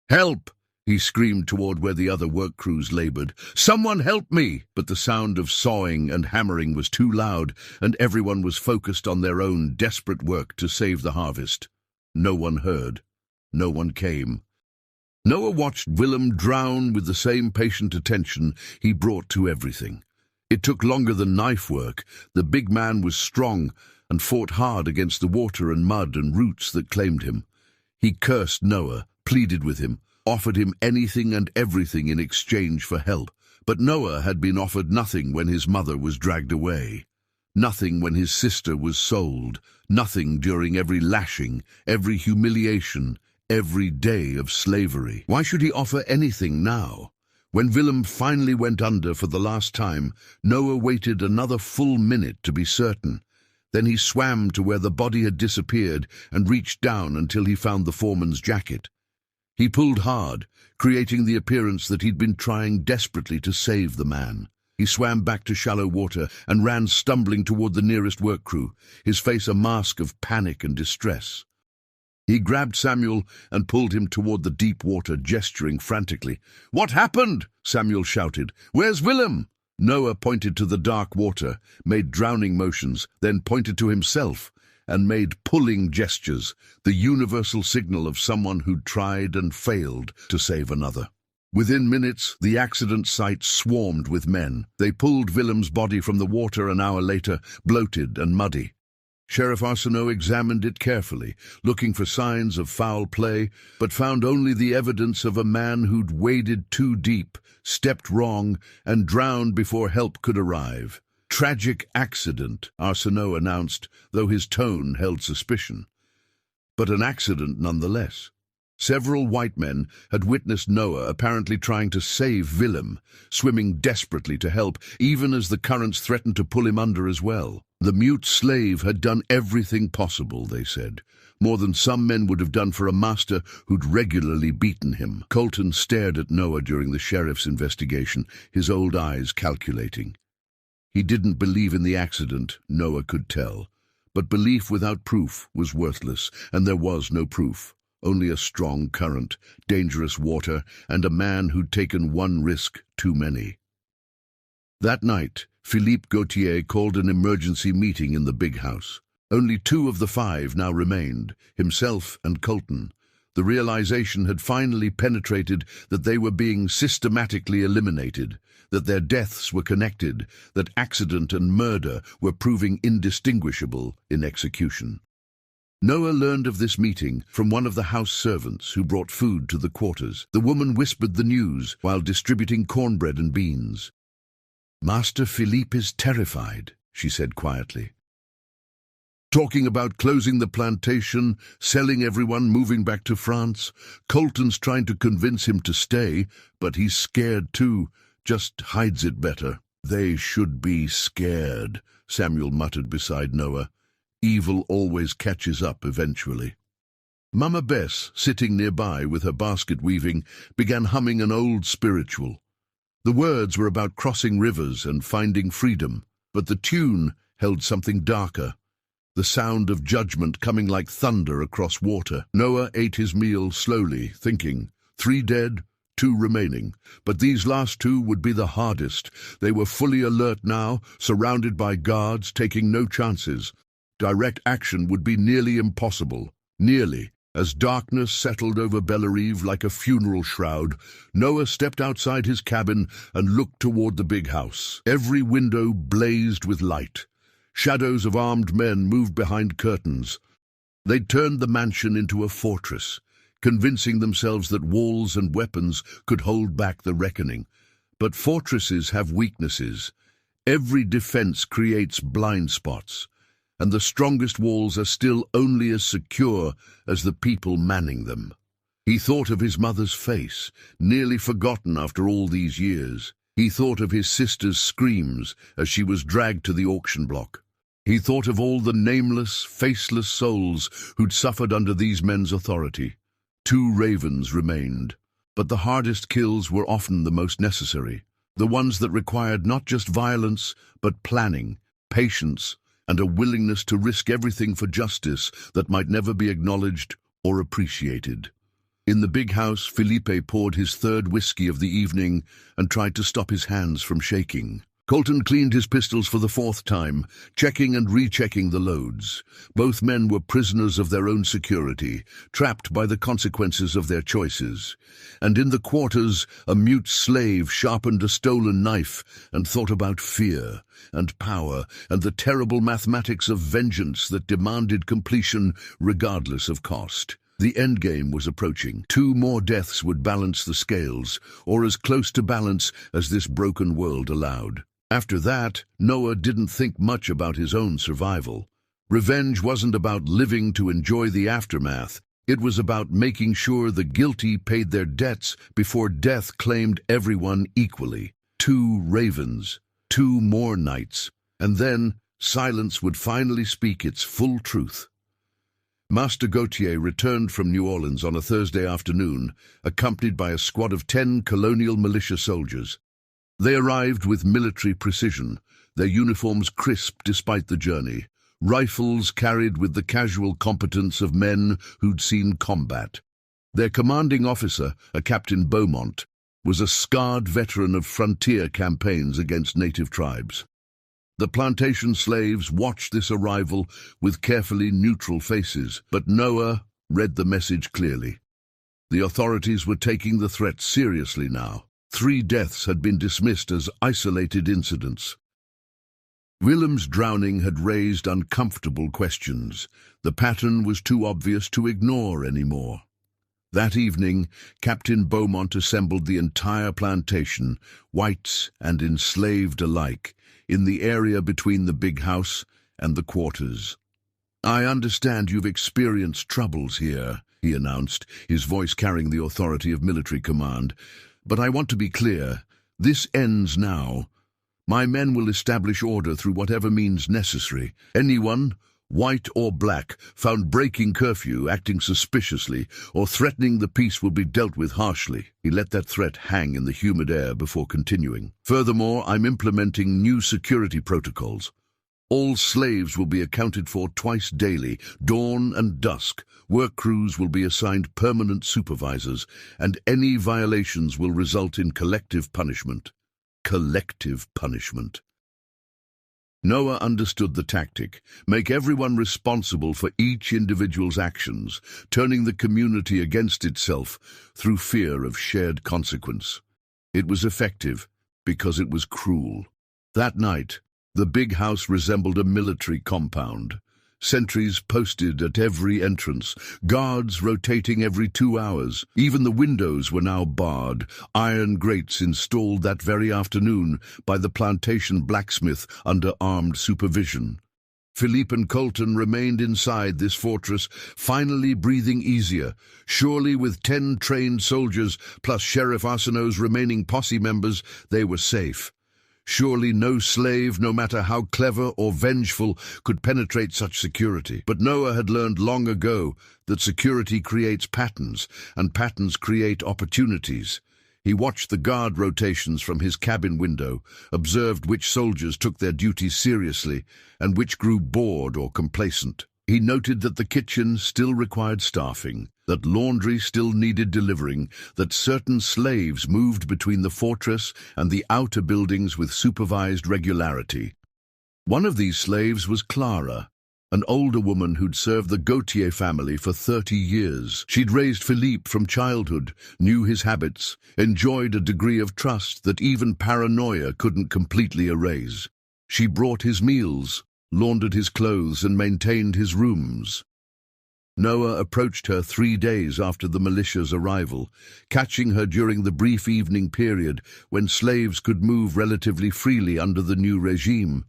"Help!" he screamed toward where the other work crews labored. "Someone help me!" But the sound of sawing and hammering was too loud, and everyone was focused on their own desperate work to save the harvest. No one heard. No one came. Noah watched Willem drown with the same patient attention he brought to everything. It took longer than knife work. The big man was strong and fought hard against the water and mud and roots that claimed him. He cursed Noah, pleaded with him, offered him anything and everything in exchange for help. But Noah had been offered nothing when his mother was dragged away. Nothing when his sister was sold. Nothing during every lashing, every humiliation, every day of slavery. Why should he offer anything now? When Willem finally went under for the last time, Noah waited another full minute to be certain. Then he swam to where the body had disappeared and reached down until he found the foreman's jacket. He pulled hard, creating the appearance that he'd been trying desperately to save the man. He swam back to shallow water and ran stumbling toward the nearest work crew, his face a mask of panic and distress. He grabbed Samuel and pulled him toward the deep water, gesturing frantically. "What happened?" Samuel shouted. "Where's Willem?" Noah pointed to the dark water, made drowning motions, then pointed to himself and made pulling gestures, the universal signal of someone who'd tried and failed to save another. Within minutes, the accident site swarmed with men. They pulled Willem's body from the water an hour later, bloated and muddy. Sheriff Arsenault examined it carefully, looking for signs of foul play, but found only the evidence of a man who'd waded too deep, stepped wrong, and drowned before help could arrive. "Tragic accident," Arsenault announced, though his tone held suspicion. But an accident nonetheless. Several white men had witnessed Noah apparently trying to save Willem, swimming desperately to help, even as the currents threatened to pull him under as well. The mute slave had done everything possible, they said, more than some men would have done for a master who'd regularly beaten him. Colton stared at Noah during the sheriff's investigation, his old eyes calculating. He didn't believe in the accident, Noah could tell, but belief without proof was worthless, and there was no proof. Only a strong current, dangerous water, and a man who'd taken one risk too many. That night, Philippe Gautier called an emergency meeting in the big house. Only 2 of the 5 now remained, himself and Colton. The realization had finally penetrated that they were being systematically eliminated, that their deaths were connected, that accident and murder were proving indistinguishable in execution. Noah learned of this meeting from one of the house servants who brought food to the quarters. The woman whispered the news while distributing cornbread and beans. "Master Philippe is terrified," she said quietly. "Talking about closing the plantation, selling everyone, moving back to France. Colton's trying to convince him to stay, but he's scared too, just hides it better." "They should be scared," Samuel muttered beside Noah. "Evil always catches up eventually." Mama Bess, sitting nearby with her basket weaving, began humming an old spiritual. The words were about crossing rivers and finding freedom, but the tune held something darker, the sound of judgment coming like thunder across water. Noah ate his meal slowly, thinking, 3 dead, 2 remaining. But these last 2 would be the hardest. They were fully alert now, surrounded by guards, taking no chances. Direct action would be nearly impossible. Nearly. As darkness settled over Bellerive like a funeral shroud, Noah stepped outside his cabin and looked toward the big house. Every window blazed with light. Shadows of armed men moved behind curtains. They'd turned the mansion into a fortress, convincing themselves that walls and weapons could hold back the reckoning. But fortresses have weaknesses. Every defense creates blind spots, and the strongest walls are still only as secure as the people manning them. He thought of his mother's face, nearly forgotten after all these years. He thought of his sister's screams as she was dragged to the auction block. He thought of all the nameless, faceless souls who'd suffered under these men's authority. 2 ravens remained, but the hardest kills were often the most necessary, the ones that required not just violence, but planning, patience, and a willingness to risk everything for justice that might never be acknowledged or appreciated. In the big house, Felipe poured his 3rd whiskey of the evening and tried to stop his hands from shaking. Colton cleaned his pistols for the 4th time, checking and rechecking the loads. Both men were prisoners of their own security, trapped by the consequences of their choices. And in the quarters, a mute slave sharpened a stolen knife and thought about fear and power and the terrible mathematics of vengeance that demanded completion regardless of cost. The endgame was approaching. 2 more deaths would balance the scales, or as close to balance as this broken world allowed. After that, Noah didn't think much about his own survival. Revenge wasn't about living to enjoy the aftermath. It was about making sure the guilty paid their debts before death claimed everyone equally. 2 ravens, 2 more nights, and then silence would finally speak its full truth. Master Gautier returned from New Orleans on a Thursday afternoon, accompanied by a squad of 10 colonial militia soldiers. They arrived with military precision, their uniforms crisp despite the journey, rifles carried with the casual competence of men who'd seen combat. Their commanding officer, a Captain Beaumont, was a scarred veteran of frontier campaigns against native tribes. The plantation slaves watched this arrival with carefully neutral faces, but Noah read the message clearly. The authorities were taking the threat seriously now. 3 deaths had been dismissed as isolated incidents. Willem's drowning had raised uncomfortable questions. The pattern was too obvious to ignore anymore. That evening, Captain Beaumont assembled the entire plantation, whites and enslaved alike, in the area between the big house and the quarters. "I understand you've experienced troubles here," he announced, his voice carrying the authority of military command. "But I want to be clear. This ends now. My men will establish order through whatever means necessary. Anyone, white or black, found breaking curfew, acting suspiciously, or threatening the peace will be dealt with harshly." He let that threat hang in the humid air before continuing. "Furthermore, I'm implementing new security protocols. All slaves will be accounted for twice daily, dawn and dusk. Work crews will be assigned permanent supervisors, and any violations will result in collective punishment." Collective punishment. Noah understood the tactic: make everyone responsible for each individual's actions, turning the community against itself through fear of shared consequence. It was effective because it was cruel. That night, the big house resembled a military compound. Sentries posted at every entrance, guards rotating every 2 hours. Even the windows were now barred, iron grates installed that very afternoon by the plantation blacksmith under armed supervision. Philippe and Colton remained inside this fortress, finally breathing easier. Surely with 10 trained soldiers, plus Sheriff Arsenault's remaining posse members, they were safe. Surely no slave, no matter how clever or vengeful, could penetrate such security. But Noah had learned long ago that security creates patterns, and patterns create opportunities. He watched the guard rotations from his cabin window, observed which soldiers took their duties seriously, and which grew bored or complacent. He noted that the kitchen still required staffing, that laundry still needed delivering, that certain slaves moved between the fortress and the outer buildings with supervised regularity. One of these slaves was Clara, an older woman who'd served the Gautier family for 30 years. She'd raised Philippe from childhood, knew his habits, enjoyed a degree of trust that even paranoia couldn't completely erase. She brought his meals, laundered his clothes, and maintained his rooms. Noah approached her 3 days after the militia's arrival, catching her during the brief evening period when slaves could move relatively freely under the new regime.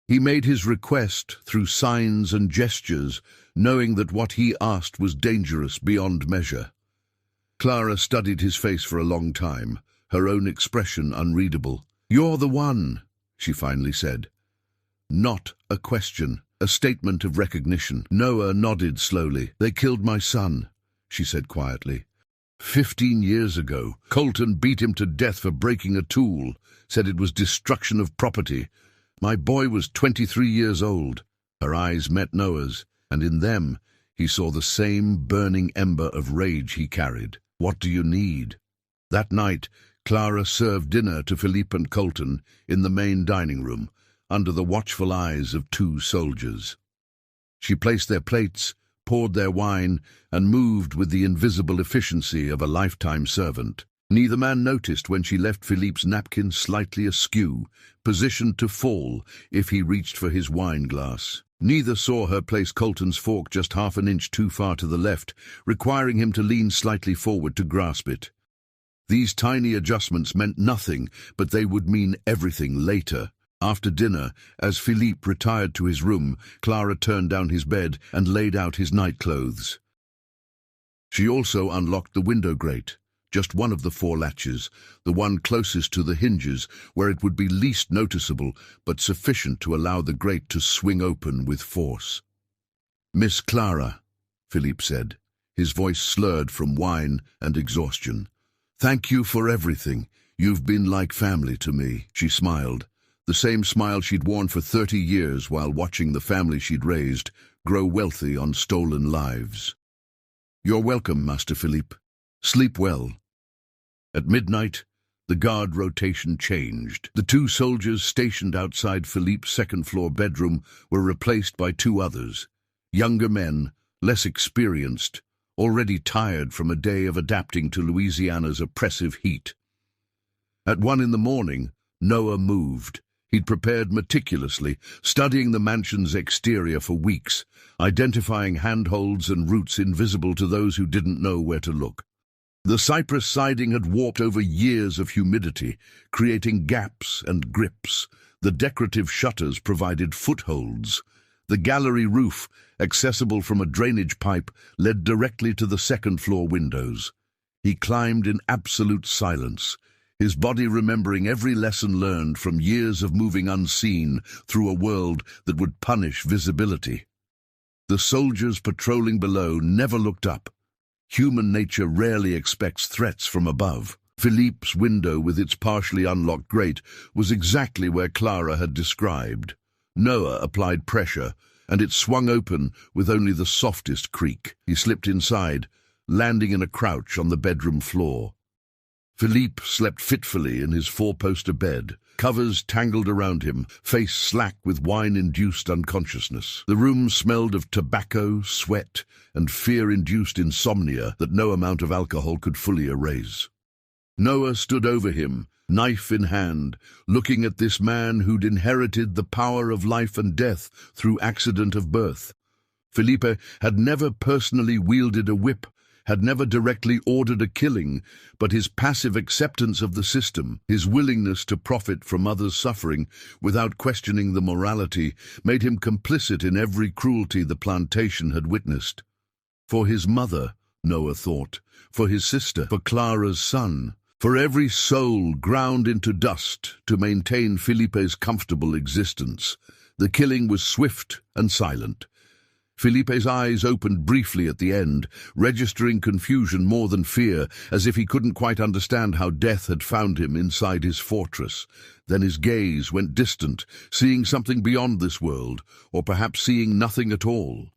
He made his request through signs and gestures, knowing that what he asked was dangerous beyond measure. Clara studied his face for a long time, her own expression unreadable. "You're the one," she finally said. Not a question, a statement of recognition. Noah nodded slowly. "They killed my son," she said quietly. 15 years ago, Colton beat him to death for breaking a tool, said it was destruction of property. My boy was 23 years old. Her eyes met Noah's, and in them he saw the same burning ember of rage he carried. "What do you need?" That night, Clara served dinner to Philippe and Colton in the main dining room, under the watchful eyes of 2 soldiers. She placed their plates, poured their wine, and moved with the invisible efficiency of a lifetime servant. Neither man noticed when she left Philippe's napkin slightly askew, positioned to fall if he reached for his wine glass. Neither saw her place Colton's fork just half an inch too far to the left, requiring him to lean slightly forward to grasp it. These tiny adjustments meant nothing, but they would mean everything later. After dinner, as Philippe retired to his room, Clara turned down his bed and laid out his nightclothes. She also unlocked the window grate, just one of the 4 latches, the one closest to the hinges, where it would be least noticeable, but sufficient to allow the grate to swing open with force. "Miss Clara," Philippe said, his voice slurred from wine and exhaustion. "Thank you for everything. You've been like family to me." She smiled, the same smile she'd worn for 30 years while watching the family she'd raised grow wealthy on stolen lives. "You're welcome, Master Philippe. Sleep well." At midnight, the guard rotation changed. The 2 soldiers stationed outside Philippe's second-floor bedroom were replaced by 2 others, younger men, less experienced, already tired from a day of adapting to Louisiana's oppressive heat. At 1 in the morning, Noah moved. He'd prepared meticulously, studying the mansion's exterior for weeks, identifying handholds and roots invisible to those who didn't know where to look. The cypress siding had warped over years of humidity, creating gaps and grips. The decorative shutters provided footholds. The gallery roof, accessible from a drainage pipe, led directly to the second-floor windows. He climbed in absolute silence, his body remembering every lesson learned from years of moving unseen through a world that would punish visibility. The soldiers patrolling below never looked up. Human nature rarely expects threats from above. Philippe's window, with its partially unlocked grate, was exactly where Clara had described. Noah applied pressure, and it swung open with only the softest creak. He slipped inside, landing in a crouch on the bedroom floor. Philippe slept fitfully in his 4-poster bed, covers tangled around him, face slack with wine-induced unconsciousness. The room smelled of tobacco, sweat, and fear-induced insomnia that no amount of alcohol could fully erase. Noah stood over him, knife in hand, looking at this man who'd inherited the power of life and death through accident of birth. Philippe had never personally wielded a whip, had never directly ordered a killing, but his passive acceptance of the system, his willingness to profit from others' suffering without questioning the morality, made him complicit in every cruelty the plantation had witnessed. For his mother, Noah thought, for his sister, for Clara's son, for every soul ground into dust to maintain Philippe's comfortable existence. The killing was swift and silent. Philippe's eyes opened briefly at the end, registering confusion more than fear, as if he couldn't quite understand how death had found him inside his fortress. Then his gaze went distant, seeing something beyond this world, or perhaps seeing nothing at all.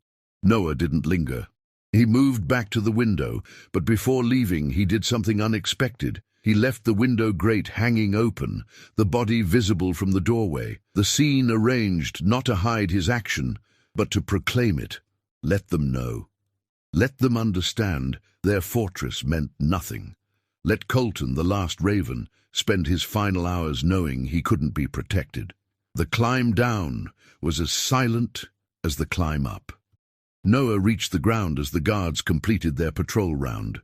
Noah didn't linger. He moved back to the window, but before leaving he did something unexpected. He left the window grate hanging open, the body visible from the doorway, the scene arranged not to hide his action, but to proclaim it. Let them know. Let them understand their fortress meant nothing. Let Colton, the last raven, spend his final hours knowing he couldn't be protected. The climb down was as silent as the climb up. Noah reached the ground as the guards completed their patrol round.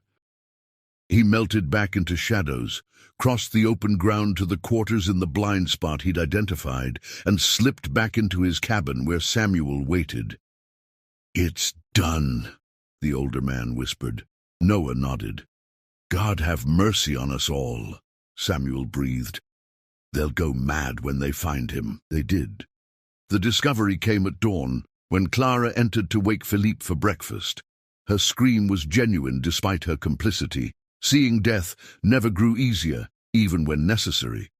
He melted back into shadows, crossed the open ground to the quarters in the blind spot he'd identified, and slipped back into his cabin where Samuel waited. "It's done," the older man whispered. Noah nodded. "God have mercy on us all," Samuel breathed. "They'll go mad when they find him." They did. The discovery came at dawn, when Clara entered to wake Philippe for breakfast. Her scream was genuine despite her complicity. Seeing death never grew easier, even when necessary.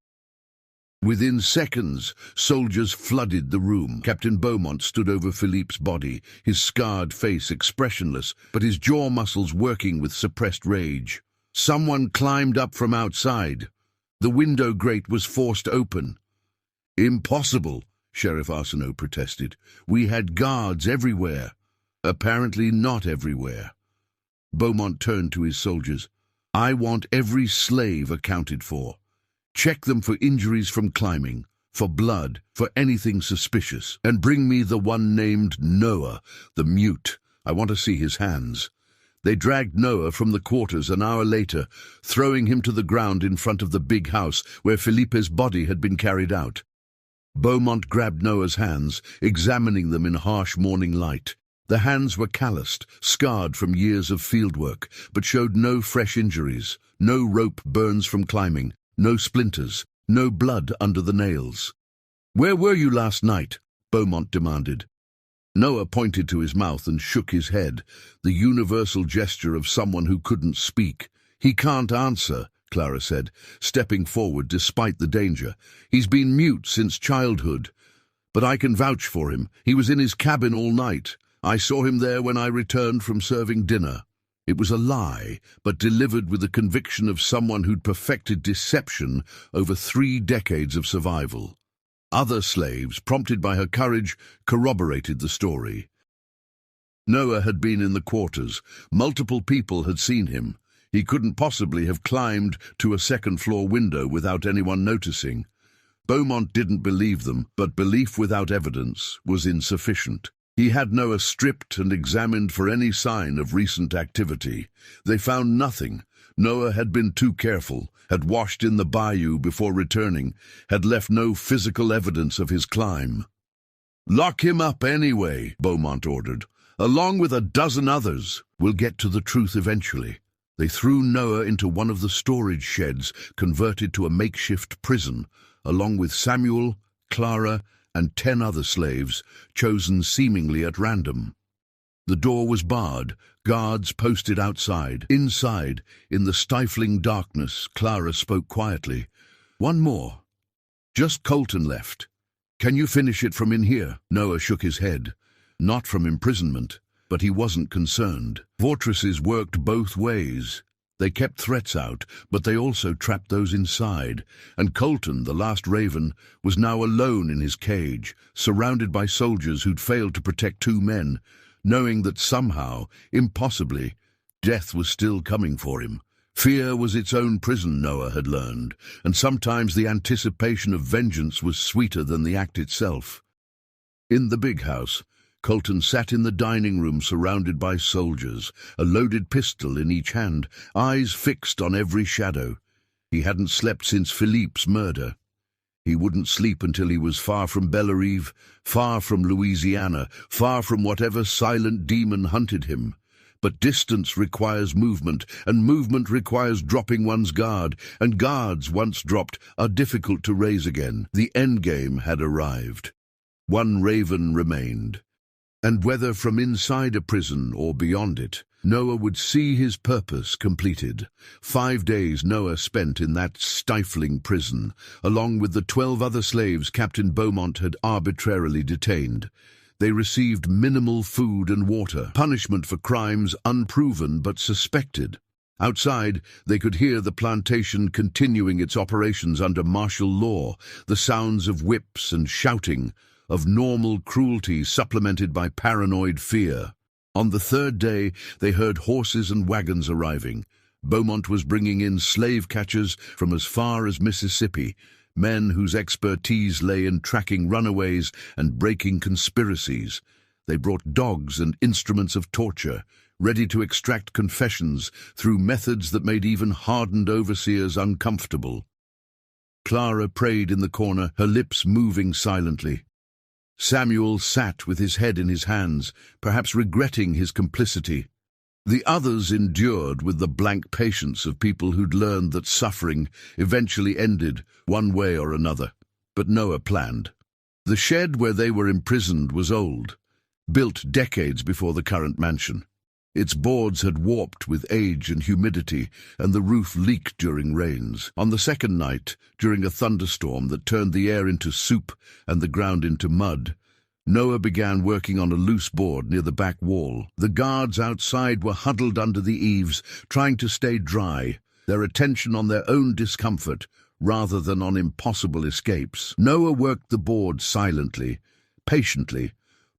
Within seconds, soldiers flooded the room. Captain Beaumont stood over Philippe's body, his scarred face expressionless, but his jaw muscles working with suppressed rage. Someone climbed up from outside. The window grate was forced open. "Impossible," Sheriff Arsenault protested. "We had guards everywhere." "Apparently not everywhere." Beaumont turned to his soldiers. "I want every slave accounted for. Check them for injuries from climbing, for blood, for anything suspicious. And bring me the one named Noah, the mute. I want to see his hands." They dragged Noah from the quarters an hour later, throwing him to the ground in front of the big house where Felipe's body had been carried out. Beaumont grabbed Noah's hands, examining them in harsh morning light. The hands were calloused, scarred from years of fieldwork, but showed no fresh injuries, no rope burns from climbing, no splinters, no blood under the nails. "Where were you last night?" Beaumont demanded. Noah pointed to his mouth and shook his head, the universal gesture of someone who couldn't speak. "He can't answer," Clara said, stepping forward despite the danger. "He's been mute since childhood. But I can vouch for him. He was in his cabin all night. I saw him there when I returned from serving dinner." It was a lie, but delivered with the conviction of someone who'd perfected deception over 3 decades of survival. Other slaves, prompted by her courage, corroborated the story. Noah had been in the quarters. Multiple people had seen him. He couldn't possibly have climbed to a second-floor window without anyone noticing. Beaumont didn't believe them, but belief without evidence was insufficient. He had Noah stripped and examined for any sign of recent activity. They found nothing. Noah had been too careful, had washed in the bayou before returning, had left no physical evidence of his climb. "Lock him up anyway," Beaumont ordered, "along with a dozen others. We'll get to the truth eventually." They threw Noah into one of the storage sheds, converted to a makeshift prison, along with Samuel, Clara, and 10 other slaves, chosen seemingly at random. The door was barred, guards posted outside. Inside, in the stifling darkness, Clara spoke quietly. "One more. Just Colton left. Can you finish it from in here?" Noah shook his head. Not from imprisonment, but he wasn't concerned. Fortresses worked both ways. They kept threats out, but they also trapped those inside, and Colton, the last raven, was now alone in his cage, surrounded by soldiers who'd failed to protect 2 men, knowing that somehow, impossibly, death was still coming for him. Fear was its own prison, Noah had learned, and sometimes the anticipation of vengeance was sweeter than the act itself. In the big house, Colton sat in the dining room surrounded by soldiers, a loaded pistol in each hand, eyes fixed on every shadow. He hadn't slept since Philippe's murder. He wouldn't sleep until he was far from Bellerive, far from Louisiana, far from whatever silent demon hunted him. But distance requires movement, and movement requires dropping one's guard, and guards, once dropped, are difficult to raise again. The endgame had arrived. One raven remained. And whether from inside a prison or beyond it, Noah would see his purpose completed. 5 days Noah spent in that stifling prison, along with the 12 other slaves Captain Beaumont had arbitrarily detained. They received minimal food and water, punishment for crimes unproven but suspected. Outside, they could hear the plantation continuing its operations under martial law, the sounds of whips and shouting, of normal cruelty supplemented by paranoid fear. On the 3rd day, they heard horses and wagons arriving. Beaumont was bringing in slave catchers from as far as Mississippi, men whose expertise lay in tracking runaways and breaking conspiracies. They brought dogs and instruments of torture, ready to extract confessions through methods that made even hardened overseers uncomfortable. Clara prayed in the corner, her lips moving silently. Samuel sat with his head in his hands, perhaps regretting his complicity. The others endured with the blank patience of people who'd learned that suffering eventually ended one way or another. But Noah planned. The shed where they were imprisoned was old, built decades before the current mansion. Its boards had warped with age and humidity, and the roof leaked during rains. On the second night, during a thunderstorm that turned the air into soup and the ground into mud, Noah began working on a loose board near the back wall. The guards outside were huddled under the eaves, trying to stay dry, their attention on their own discomfort rather than on impossible escapes. Noah worked the board silently, patiently,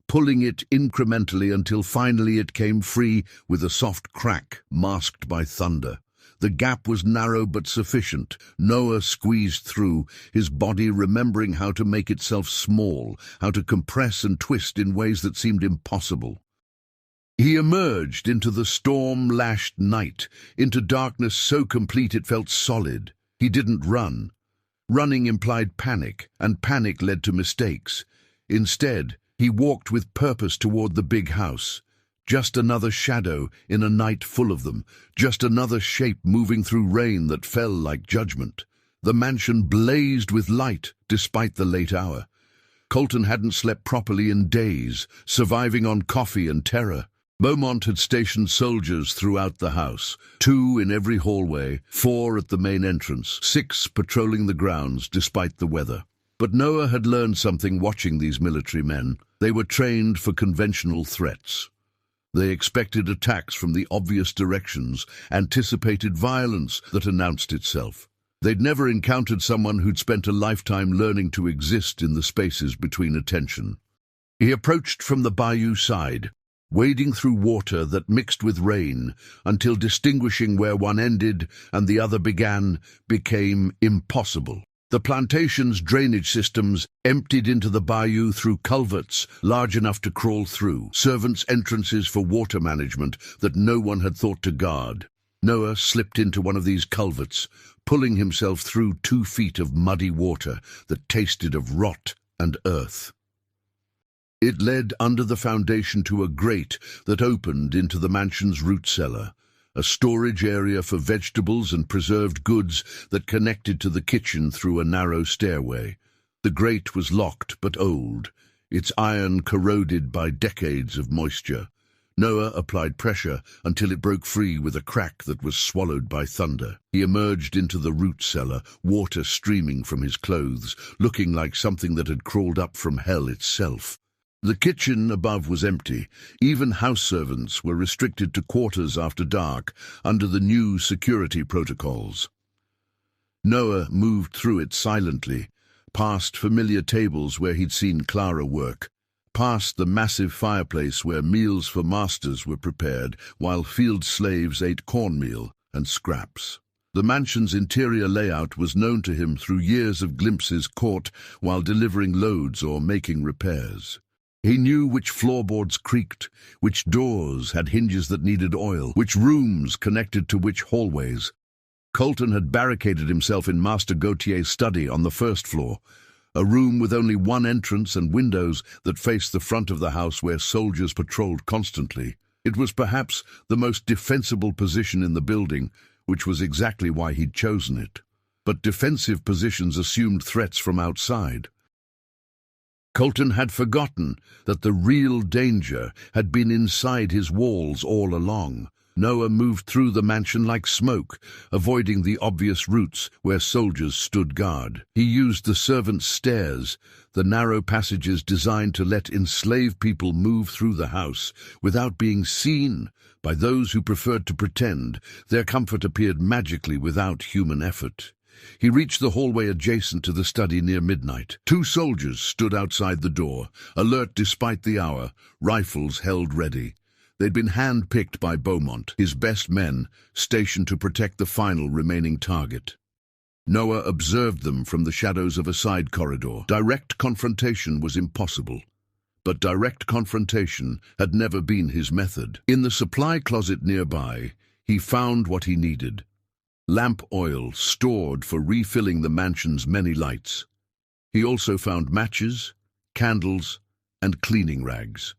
pulling it incrementally until finally it came free with a soft crack masked by thunder. The gap was narrow but sufficient. Noah squeezed through, his body remembering how to make itself small, how to compress and twist in ways that seemed impossible. He emerged into the storm-lashed night, into darkness so complete it felt solid. He didn't run. Running implied panic, and panic led to mistakes. Instead, he walked with purpose toward the big house. Just another shadow in a night full of them, just another shape moving through rain that fell like judgment. The mansion blazed with light despite the late hour. Colton hadn't slept properly in days, surviving on coffee and terror. Beaumont had stationed soldiers throughout the house, 2 in every hallway, 4 at the main entrance, 6 patrolling the grounds despite the weather. But Noah had learned something watching these military men. They were trained for conventional threats. They expected attacks from the obvious directions, anticipated violence that announced itself. They'd never encountered someone who'd spent a lifetime learning to exist in the spaces between attention. He approached from the bayou side, wading through water that mixed with rain until distinguishing where one ended and the other began became impossible. The plantation's drainage systems emptied into the bayou through culverts large enough to crawl through, servants' entrances for water management that no one had thought to guard. Noah slipped into one of these culverts, pulling himself through 2 feet of muddy water that tasted of rot and earth. It led under the foundation to a grate that opened into the mansion's root cellar, a storage area for vegetables and preserved goods that connected to the kitchen through a narrow stairway. The grate was locked but old, its iron corroded by decades of moisture. Noah applied pressure until it broke free with a crack that was swallowed by thunder. He emerged into the root cellar, water streaming from his clothes, looking like something that had crawled up from hell itself. The kitchen above was empty. Even house servants were restricted to quarters after dark under the new security protocols. Noah moved through it silently, past familiar tables where he'd seen Clara work, past the massive fireplace where meals for masters were prepared while field slaves ate cornmeal and scraps. The mansion's interior layout was known to him through years of glimpses caught while delivering loads or making repairs. He knew which floorboards creaked, which doors had hinges that needed oil, which rooms connected to which hallways. Colton had barricaded himself in Master Gautier's study on the first floor, a room with only one entrance and windows that faced the front of the house where soldiers patrolled constantly. It was perhaps the most defensible position in the building, which was exactly why he'd chosen it. But defensive positions assumed threats from outside. Colton had forgotten that the real danger had been inside his walls all along. Noah moved through the mansion like smoke, avoiding the obvious routes where soldiers stood guard. He used the servants' stairs, the narrow passages designed to let enslaved people move through the house without being seen by those who preferred to pretend. Their comfort appeared magically without human effort. He reached the hallway adjacent to the study near midnight. 2 soldiers stood outside the door, alert despite the hour, rifles held ready. They'd been hand-picked by Beaumont, his best men, stationed to protect the final remaining target. Noah observed them from the shadows of a side corridor. Direct confrontation was impossible, but direct confrontation had never been his method. In the supply closet nearby, he found what he needed: lamp oil stored for refilling the mansion's many lights. He also found matches, candles, and cleaning rags.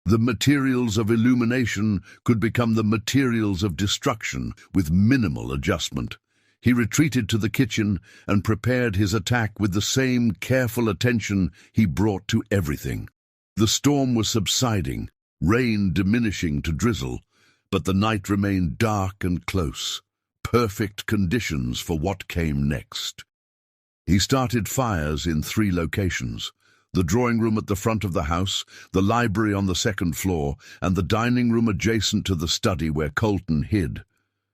The materials of illumination could become the materials of destruction with minimal adjustment. He retreated to the kitchen and prepared his attack with the same careful attention he brought to everything. The storm was subsiding, rain diminishing to drizzle, but the night remained dark and close, perfect conditions for what came next. He started fires in 3 locations: the drawing room at the front of the house, the library on the 2nd floor, and the dining room adjacent to the study where Colton hid.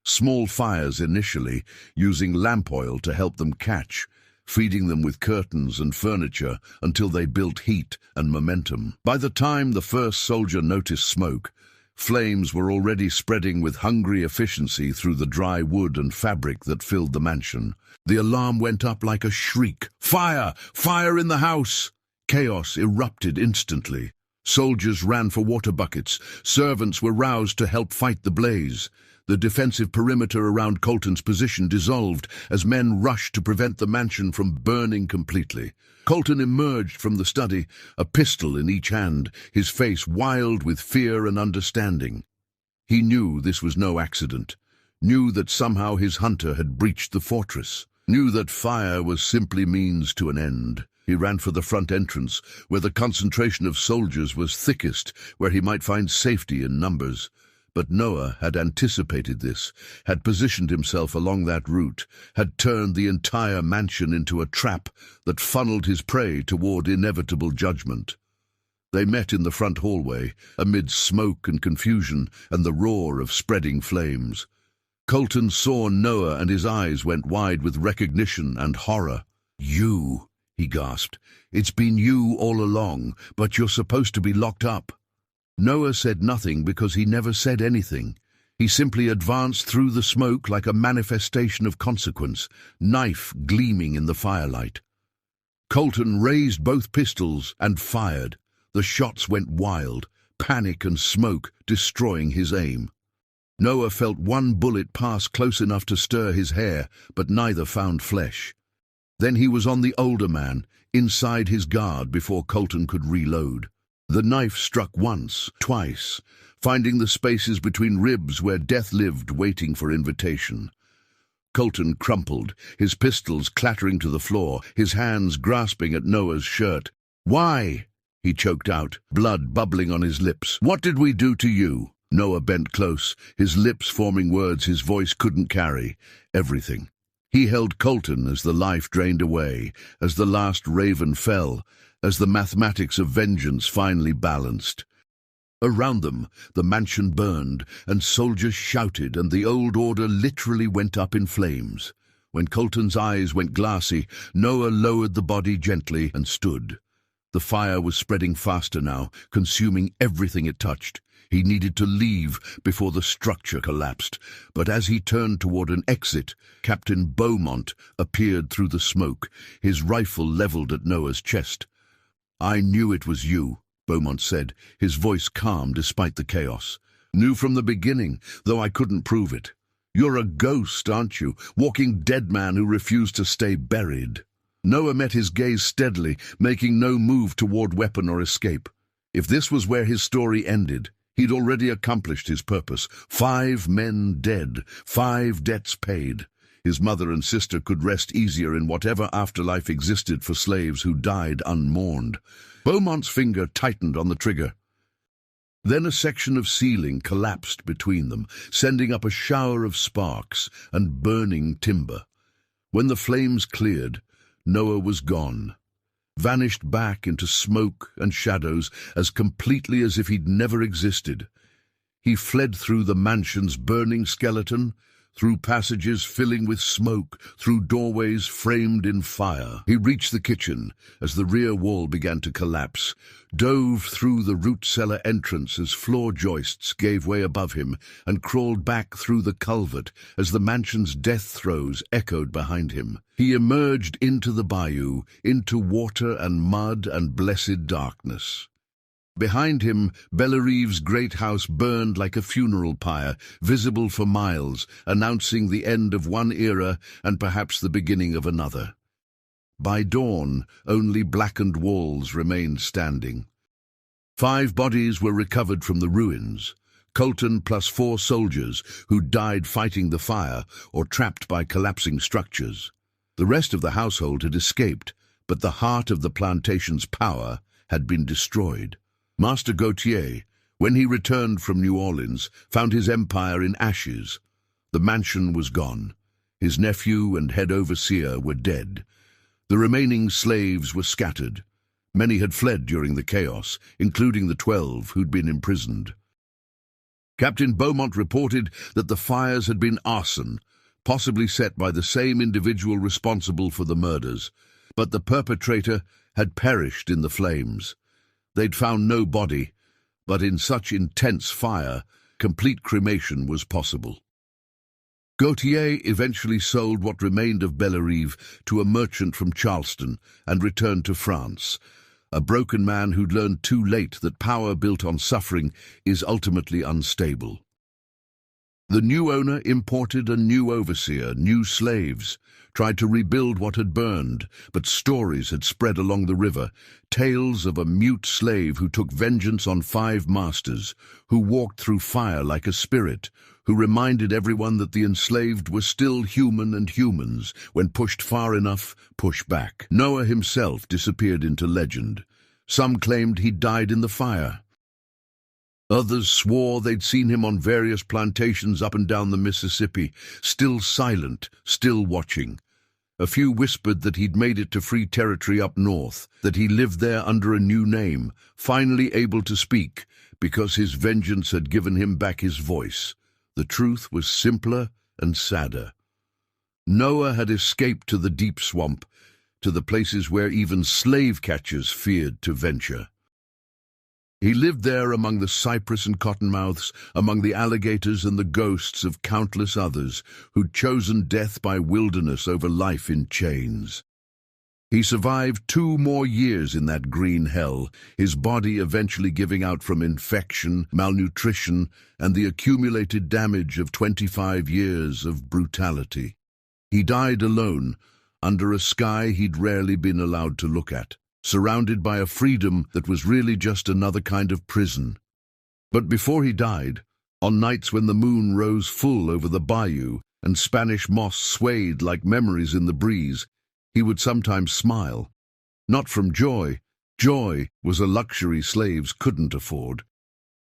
Small fires initially, using lamp oil to help them catch, feeding them with curtains and furniture until they built heat and momentum. By the time the first soldier noticed smoke, flames were already spreading with hungry efficiency through the dry wood and fabric that filled the mansion. The alarm went up like a shriek. "Fire! Fire in the house!" Chaos erupted instantly. Soldiers ran for water buckets. Servants were roused to help fight the blaze. The defensive perimeter around Colton's position dissolved as men rushed to prevent the mansion from burning completely. Colton emerged from the study, a pistol in each hand, his face wild with fear and understanding. He knew this was no accident, knew that somehow his hunter had breached the fortress, knew that fire was simply means to an end. He ran for the front entrance, where the concentration of soldiers was thickest, where he might find safety in numbers. But Noah had anticipated this, had positioned himself along that route, had turned the entire mansion into a trap that funneled his prey toward inevitable judgment. They met in the front hallway, amid smoke and confusion and the roar of spreading flames. Colton saw Noah and his eyes went wide with recognition and horror. "You," he gasped. "It's been you all along, but you're supposed to be locked up." Noah said nothing because he never said anything. He simply advanced through the smoke like a manifestation of consequence, knife gleaming in the firelight. Colton raised both pistols and fired. The shots went wild, panic and smoke destroying his aim. Noah felt one bullet pass close enough to stir his hair, but neither found flesh. Then he was on the older man, inside his guard before Colton could reload. The knife struck once, twice, finding the spaces between ribs where death lived waiting for invitation. Colton crumpled, his pistols clattering to the floor, his hands grasping at Noah's shirt. "Why?" he choked out, blood bubbling on his lips. "What did we do to you?" Noah bent close, his lips forming words his voice couldn't carry. Everything. He held Colton as the life drained away, as the last raven fell, as the mathematics of vengeance finally balanced. Around them, the mansion burned, and soldiers shouted, and the old order literally went up in flames. When Colton's eyes went glassy, Noah lowered the body gently and stood. The fire was spreading faster now, consuming everything it touched. He needed to leave before the structure collapsed, but as he turned toward an exit, Captain Beaumont appeared through the smoke, his rifle leveled at Noah's chest. "I knew it was you," Beaumont said, his voice calm despite the chaos. "Knew from the beginning, though I couldn't prove it. You're a ghost, aren't you? Walking dead man who refused to stay buried." Noah met his gaze steadily, making no move toward weapon or escape. If this was where his story ended, he'd already accomplished his purpose. 5 men dead, 5 debts paid. His mother and sister could rest easier in whatever afterlife existed for slaves who died unmourned. Beaumont's finger tightened on the trigger. Then a section of ceiling collapsed between them, sending up a shower of sparks and burning timber. When the flames cleared, Noah was gone, vanished back into smoke and shadows as completely as if he'd never existed. He fled through the mansion's burning skeleton, through passages filling with smoke, through doorways framed in fire. He reached the kitchen as the rear wall began to collapse, dove through the root cellar entrance as floor joists gave way above him, and crawled back through the culvert as the mansion's death throes echoed behind him. He emerged into the bayou, into water and mud and blessed darkness. Behind him, Bellerive's great house burned like a funeral pyre, visible for miles, announcing the end of one era and perhaps the beginning of another. By dawn, only blackened walls remained standing. 5 bodies were recovered from the ruins. Colton plus 4 soldiers who died fighting the fire or trapped by collapsing structures. The rest of the household had escaped, but the heart of the plantation's power had been destroyed. Master Gautier, when he returned from New Orleans, found his empire in ashes. The mansion was gone. His nephew and head overseer were dead. The remaining slaves were scattered. Many had fled during the chaos, including the 12 who'd been imprisoned. Captain Beaumont reported that the fires had been arson, possibly set by the same individual responsible for the murders, but the perpetrator had perished in the flames. They'd found no body, but in such intense fire, complete cremation was possible. Gautier eventually sold what remained of Bellerive to a merchant from Charleston and returned to France, a broken man who'd learned too late that power built on suffering is ultimately unstable. The new owner imported a new overseer, new slaves, tried to rebuild what had burned, but stories had spread along the river, tales of a mute slave who took vengeance on 5 masters, who walked through fire like a spirit, who reminded everyone that the enslaved were still human and humans, when pushed far enough, push back. Noah himself disappeared into legend. Some claimed he died in the fire. Others swore they'd seen him on various plantations up and down the Mississippi, still silent, still watching. A few whispered that he'd made it to free territory up north, that he lived there under a new name, finally able to speak, because his vengeance had given him back his voice. The truth was simpler and sadder. Noah had escaped to the deep swamp, to the places where even slave catchers feared to venture. He lived there among the cypress and cottonmouths, among the alligators and the ghosts of countless others who'd chosen death by wilderness over life in chains. He survived 2 more years in that green hell, his body eventually giving out from infection, malnutrition, and the accumulated damage of 25 years of brutality. He died alone, under a sky he'd rarely been allowed to look at, surrounded by a freedom that was really just another kind of prison. But before he died, on nights when the moon rose full over the bayou and Spanish moss swayed like memories in the breeze, he would sometimes smile. Not from joy. Joy was a luxury slaves couldn't afford.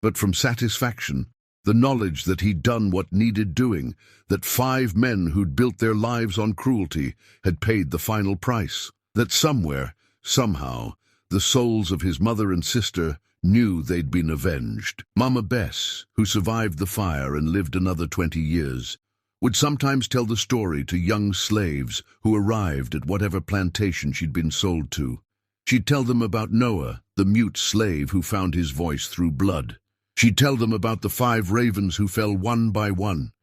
But from satisfaction, the knowledge that he'd done what needed doing, that 5 men who'd built their lives on cruelty had paid the final price, that somewhere, somehow, the souls of his mother and sister knew they'd been avenged. Mama Bess, who survived the fire and lived another 20 years, would sometimes tell the story to young slaves who arrived at whatever plantation she'd been sold to. She'd tell them about Noah, the mute slave who found his voice through blood. She'd tell them about the 5 ravens who fell one by one.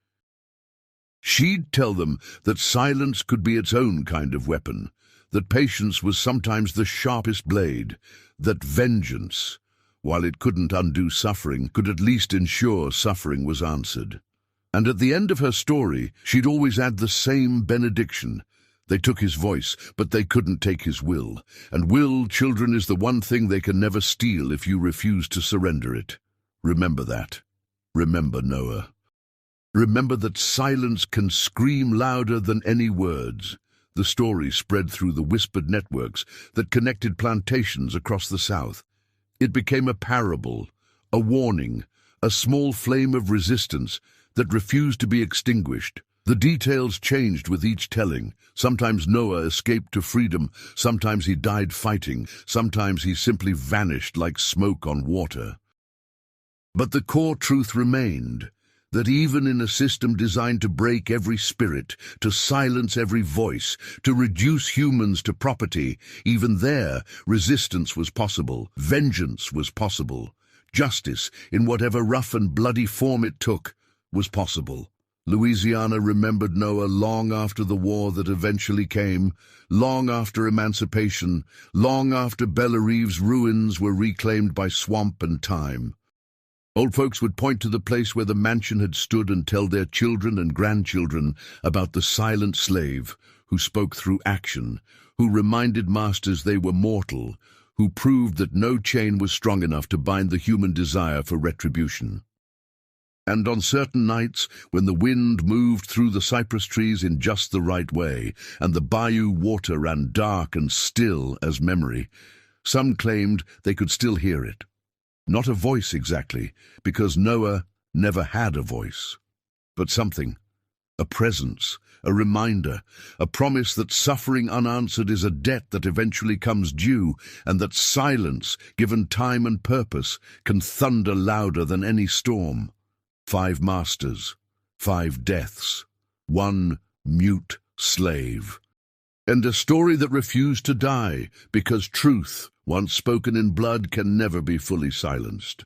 She'd tell them that silence could be its own kind of weapon, that patience was sometimes the sharpest blade, that vengeance, while it couldn't undo suffering, could at least ensure suffering was answered. And at the end of her story, she'd always add the same benediction. They took his voice, but they couldn't take his will. And will, children, is the one thing they can never steal if you refuse to surrender it. Remember that. Remember Noah. Remember that silence can scream louder than any words. The story spread through the whispered networks that connected plantations across the South. It became a parable, a warning, a small flame of resistance that refused to be extinguished. The details changed with each telling. Sometimes Noah escaped to freedom, sometimes he died fighting, sometimes he simply vanished like smoke on water. But the core truth remained, that even in a system designed to break every spirit, to silence every voice, to reduce humans to property, even there resistance was possible, vengeance was possible, justice, in whatever rough and bloody form it took, was possible. Louisiana remembered Noah long after the war that eventually came, long after emancipation, long after Bellerive's ruins were reclaimed by swamp and time. Old folks would point to the place where the mansion had stood and tell their children and grandchildren about the silent slave who spoke through action, who reminded masters they were mortal, who proved that no chain was strong enough to bind the human desire for retribution. And on certain nights, when the wind moved through the cypress trees in just the right way, and the bayou water ran dark and still as memory, some claimed they could still hear it. Not a voice exactly, because Noah never had a voice, but something, a presence, a reminder, a promise that suffering unanswered is a debt that eventually comes due, and that silence, given time and purpose, can thunder louder than any storm. 5 masters, 5 deaths, 1 mute slave. And a story that refused to die, because truth, once spoken in blood, can never be fully silenced.